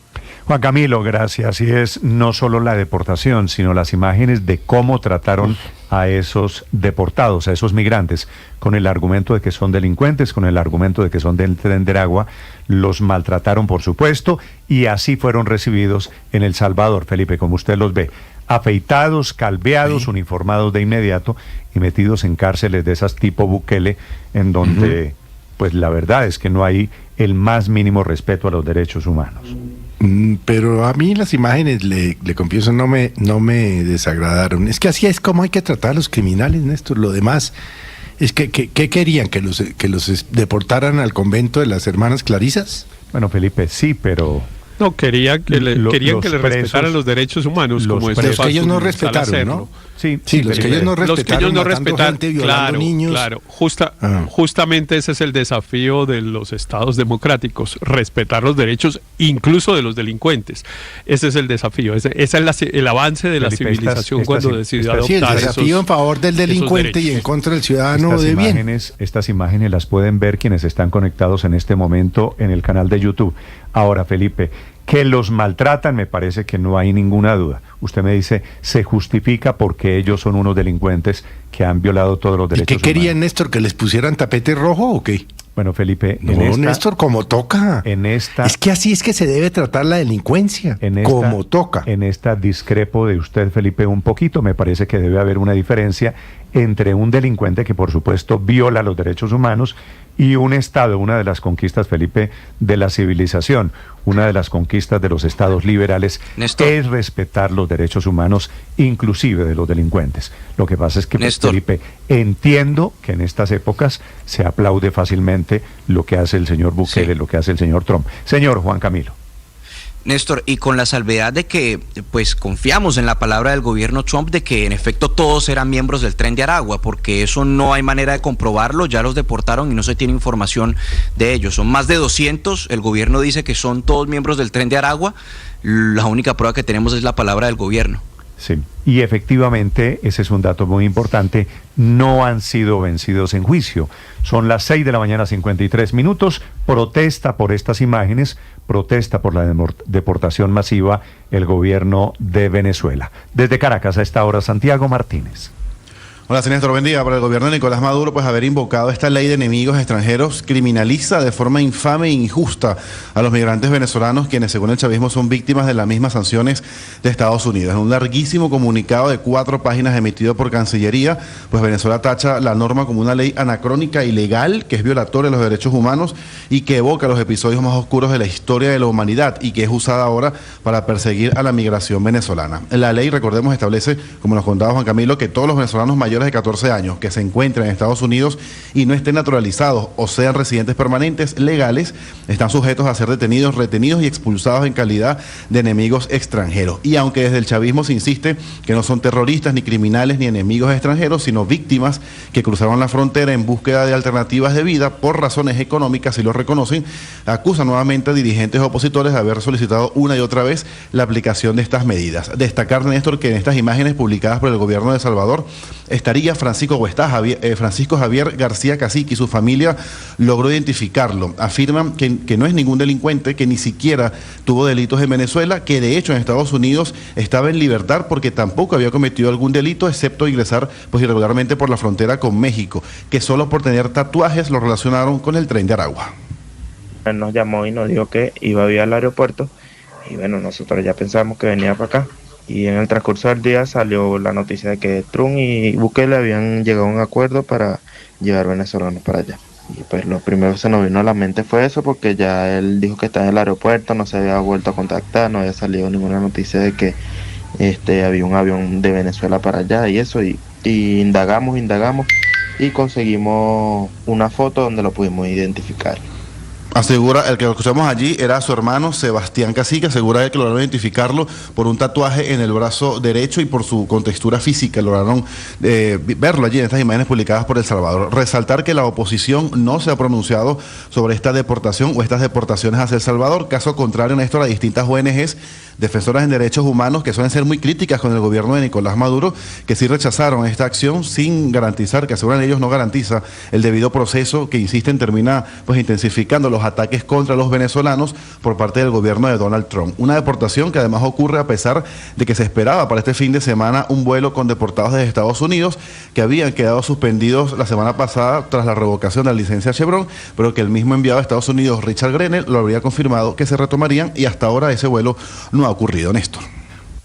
Juan Camilo, gracias. Y es no solo la deportación, sino las imágenes de cómo trataron a esos deportados, a esos migrantes, con el argumento de que son delincuentes, con el argumento de que son del Tren de Aragua. Los maltrataron, por supuesto, y así fueron recibidos en El Salvador, Felipe, como usted los ve. Afeitados, calveados, uniformados de inmediato y metidos en cárceles de esas tipo Bukele, en donde, pues la verdad es que no hay el más mínimo respeto a los derechos humanos. Pero a mí las imágenes, le confieso, no me desagradaron. Es que así es como hay que tratar a los criminales, Néstor. Lo demás es que ¿qué querían? ¿Que los deportaran al convento de las hermanas Clarisas? Bueno, Felipe, sí, pero... No, querían que le respetaran los derechos humanos, como es los que ellos no respetaron, ¿no? Sí, los que ellos no respetaron, gente, violando niños. Claro, justamente ese es el desafío de los estados democráticos, respetar los derechos incluso de los delincuentes. Ese es el desafío, ese es el avance de la civilización cuando decidió adoptar el desafío en favor del delincuente y en contra del ciudadano de bien. Estas imágenes las pueden ver quienes están conectados en este momento en el canal de YouTube. Ahora, Felipe, que los maltratan, me parece que no hay ninguna duda. Usted me dice, se justifica porque ellos son unos delincuentes que han violado todos los derechos humanos. ¿Y qué querían, Néstor? ¿Que les pusieran tapete rojo o qué? Bueno, Felipe, Néstor, como toca. Es que así es que se debe tratar la delincuencia, como toca. En esta discrepo de usted, Felipe, un poquito. Me parece que debe haber una diferencia entre un delincuente que, por supuesto, viola los derechos humanos y un Estado, una de las conquistas, Felipe, de la civilización, una de las conquistas de los estados liberales, Néstor, es respetar los derechos humanos, inclusive de los delincuentes. Lo que pasa es que, pues, Felipe, entiendo que en estas épocas se aplaude fácilmente lo que hace el señor Bukele, lo que hace el señor Trump. Señor Juan Camilo. Néstor, y con la salvedad de que pues confiamos en la palabra del gobierno Trump de que en efecto todos eran miembros del Tren de Aragua, porque eso no hay manera de comprobarlo, ya los deportaron y no se tiene información de ellos. Son más de 200, el gobierno dice que son todos miembros del Tren de Aragua, la única prueba que tenemos es la palabra del gobierno. Sí, y efectivamente, ese es un dato muy importante, no han sido vencidos en juicio. Son las 6:53 a.m, protesta por estas imágenes, protesta por la deportación masiva el gobierno de Venezuela. Desde Caracas a esta hora, Santiago Martínez. Hola, Néstor, buen día. Para el gobierno de Nicolás Maduro, pues haber invocado esta ley de enemigos extranjeros criminaliza de forma infame e injusta a los migrantes venezolanos, quienes según el chavismo son víctimas de las mismas sanciones de Estados Unidos. En un larguísimo comunicado de 4 páginas emitido por Cancillería, pues Venezuela tacha la norma como una ley anacrónica y ilegal, que es violatoria de los derechos humanos y que evoca los episodios más oscuros de la historia de la humanidad y que es usada ahora para perseguir a la migración venezolana. La ley, recordemos, establece, como nos contaba Juan Camilo, que todos los venezolanos mayores de 14 años que se encuentren en Estados Unidos y no estén naturalizados o sean residentes permanentes legales están sujetos a ser detenidos, retenidos y expulsados en calidad de enemigos extranjeros. Y aunque desde el chavismo se insiste que no son terroristas, ni criminales, ni enemigos extranjeros, sino víctimas que cruzaron la frontera en búsqueda de alternativas de vida por razones económicas, y lo reconocen, acusan nuevamente a dirigentes opositores de haber solicitado una y otra vez la aplicación de estas medidas. Destacar, Néstor, que en estas imágenes publicadas por el gobierno de El Salvador estaría Francisco Javier García Cacique, y su familia logró identificarlo. Afirman que no es ningún delincuente, que ni siquiera tuvo delitos en Venezuela, que de hecho en Estados Unidos estaba en libertad porque tampoco había cometido algún delito, excepto ingresar pues irregularmente por la frontera con México, que solo por tener tatuajes lo relacionaron con el Tren de Aragua. Él nos llamó y nos dijo que iba vía al aeropuerto y bueno, nosotros ya pensábamos que venía para acá. Y en el transcurso del día salió la noticia de que Trump y Bukele habían llegado a un acuerdo para llevar venezolanos para allá. Y pues lo primero que se nos vino a la mente fue eso, porque ya él dijo que estaba en el aeropuerto, no se había vuelto a contactar, no había salido ninguna noticia de que había un avión de Venezuela para allá y eso. Y indagamos y conseguimos una foto donde lo pudimos identificar. Asegura, el que lo escuchamos allí era su hermano Sebastián Cacique, asegura que lograron identificarlo por un tatuaje en el brazo derecho y por su contextura física, lograron verlo allí en estas imágenes publicadas por El Salvador. Resaltar que la oposición no se ha pronunciado sobre esta deportación o estas deportaciones hacia El Salvador, caso contrario, Néstor, a distintas ONGs defensoras en derechos humanos que suelen ser muy críticas con el gobierno de Nicolás Maduro, que sí rechazaron esta acción sin garantizar, que aseguran ellos no garantiza el debido proceso, que insisten termina pues intensificando los ataques contra los venezolanos por parte del gobierno de Donald Trump. Una deportación que además ocurre a pesar de que se esperaba para este fin de semana un vuelo con deportados desde Estados Unidos que habían quedado suspendidos la semana pasada tras la revocación de la licencia Chevron, pero que el mismo enviado a Estados Unidos, Richard Grenell, lo habría confirmado que se retomarían y hasta ahora ese vuelo no ha ocurrido, Néstor.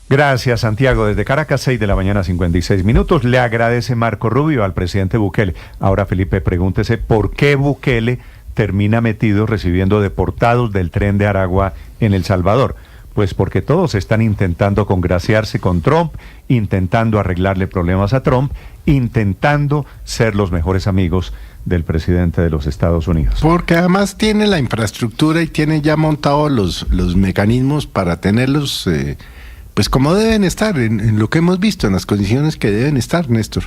Gracias, Santiago. Desde Caracas, 6:56 a.m. Le agradece Marco Rubio al presidente Bukele. Ahora, Felipe, pregúntese por qué Bukele termina metido recibiendo deportados del Tren de Aragua en El Salvador. Pues porque todos están intentando congraciarse con Trump, intentando arreglarle problemas a Trump, intentando ser los mejores amigos del presidente de los Estados Unidos. Porque además tiene la infraestructura y tiene ya montados los mecanismos para tenerlos pues como deben estar, en lo que hemos visto, en las condiciones que deben estar, Néstor.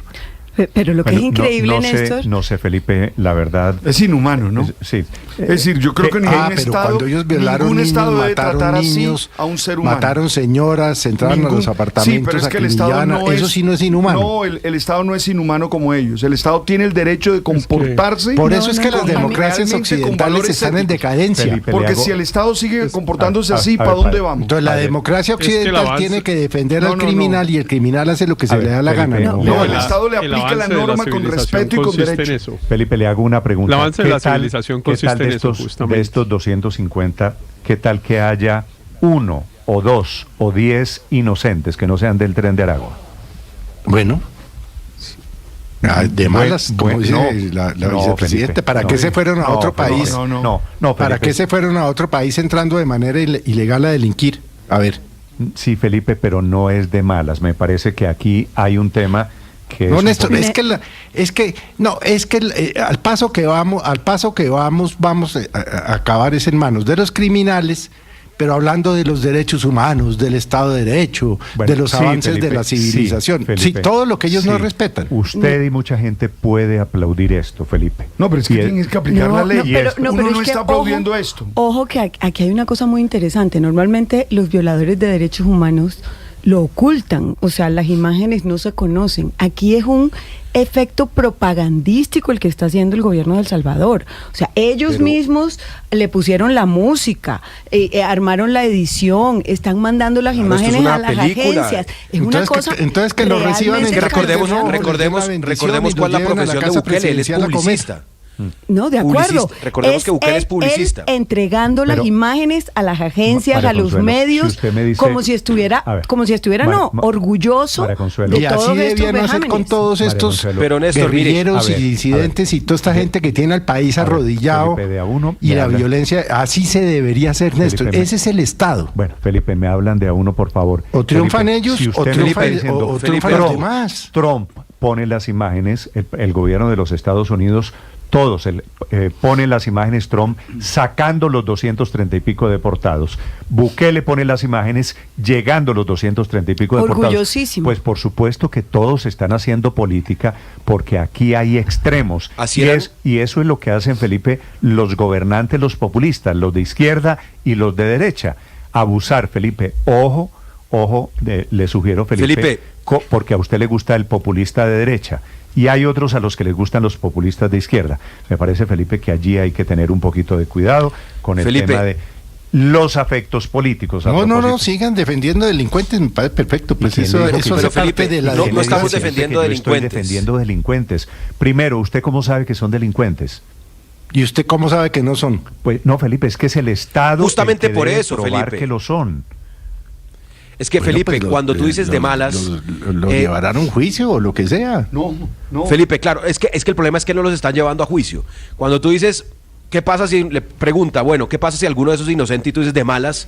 Pero lo que es increíble, Néstor... No sé, Felipe, la verdad... Es inhumano, ¿no? Sí. Es decir, yo creo que ningún estado... cuando ellos violaron ningún niños, estado debe tratar niños, así a un ser humano. Mataron señoras, entraron a los apartamentos, sí, pero es que el Estado no eso sí no es inhumano. No, el Estado no es inhumano como ellos. El Estado tiene el derecho de comportarse... Por eso es que las democracias occidentales están en decadencia. Felipe, porque si el Estado sigue comportándose así, ¿para dónde vamos? Entonces la democracia occidental tiene que defender al criminal y el criminal hace lo que se le da la gana. No, el Estado le aplica aplica la norma con respeto y con derecho. Felipe, le hago una pregunta. El avance de la civilización consiste en eso, justamente. De estos 250, ¿qué tal que haya 1 o 2 o 10 inocentes que no sean del Tren de Aragua? Bueno, de malas, como dice la vicepresidenta, ¿para qué se fueron a otro país? No, ¿Para qué se fueron a otro país entrando de manera ilegal a delinquir? A ver. Sí, Felipe, pero no es de malas. Me parece que aquí hay un tema que no, Néstor, al paso que vamos a acabar es en manos de los criminales, pero hablando de los derechos humanos, del Estado de Derecho, de los avances Felipe, de la civilización, todo lo que ellos no respetan. Usted y mucha gente puede aplaudir esto, Felipe. No, pero es que tienes que aplicar la ley. Uno no está aplaudiendo esto. Ojo que aquí hay una cosa muy interesante. Normalmente los violadores de derechos humanos lo ocultan, o sea, las imágenes no se conocen. Aquí es un efecto propagandístico el que está haciendo el gobierno de El Salvador. O sea, ellos mismos le pusieron la música, armaron la edición, están mandando las imágenes a las agencias. Es una cosa. Entonces que lo reciban en recordemos cuál es la profesión de Bukele, él es publicista. No, de acuerdo. Recordemos que Bukele es publicista. Entregando las imágenes a las agencias, a los medios, como si estuviera, orgulloso de todos estos y así debían hacer con todos estos guerrilleros y disidentes y toda esta gente que tiene al país arrodillado y la violencia. Así se debería hacer, Néstor. Ese es el Estado. Bueno, Felipe, me hablan de a uno, por favor. O triunfan ellos o triunfan los demás. Trump pone las imágenes, el gobierno de los Estados Unidos, todos pone las imágenes, Trump sacando los 230 y pico deportados. Bukele pone las imágenes llegando los 230 y pico deportados. Orgullosísimo. Pues por supuesto que todos están haciendo política porque aquí hay extremos. Y eso es lo que hacen, Felipe, los gobernantes, los populistas, los de izquierda y los de derecha. Abusar, Felipe. Ojo, le sugiero, Felipe, porque a usted le gusta el populista de derecha. Y hay otros a los que les gustan los populistas de izquierda. Me parece, Felipe, que allí hay que tener un poquito de cuidado con el tema de los afectos políticos. No, sigan defendiendo delincuentes, me parece perfecto. Pues eso hace parte de la no estamos defendiendo delincuentes. Estoy defendiendo delincuentes. Primero, ¿usted cómo sabe que son delincuentes? ¿Y usted cómo sabe que no son? Pues no, Felipe, es que es el Estado justamente el que por debe eso, probar Felipe, que lo son. Es que Felipe, cuando tú dices de malas, ¿lo llevarán a un juicio o lo que sea? No. Felipe, claro, es que el problema es que no los están llevando a juicio. Cuando tú dices, ¿qué pasa si le pregunta, bueno, qué pasa si alguno de esos es inocente y tú dices de malas?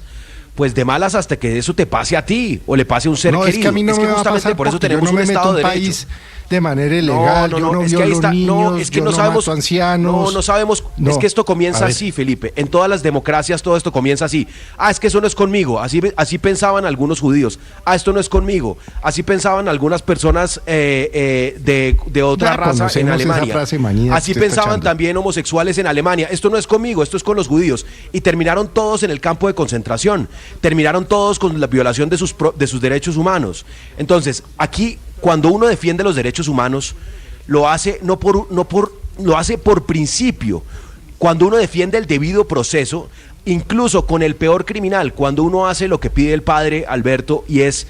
Pues de malas hasta que eso te pase a ti o le pase a un ser querido. Es que a mí no me va a pasar por eso tenemos un Estado de Derecho. De manera ilegal, yo no violo niños, yo no mato ancianos. No sabemos, es que esto comienza así, Felipe. En todas las democracias todo esto comienza así. Es que eso no es conmigo, así pensaban algunos judíos. Esto no es conmigo, así pensaban algunas personas de otra raza en Alemania. Así pensaban también homosexuales en Alemania. Esto no es conmigo, esto es con los judíos. Y terminaron todos en el campo de concentración. Terminaron todos con la violación de sus derechos humanos. Entonces, aquí, cuando uno defiende los derechos humanos, lo hace lo hace por principio. Cuando uno defiende el debido proceso, incluso con el peor criminal, cuando uno hace lo que pide el padre Alberto, y es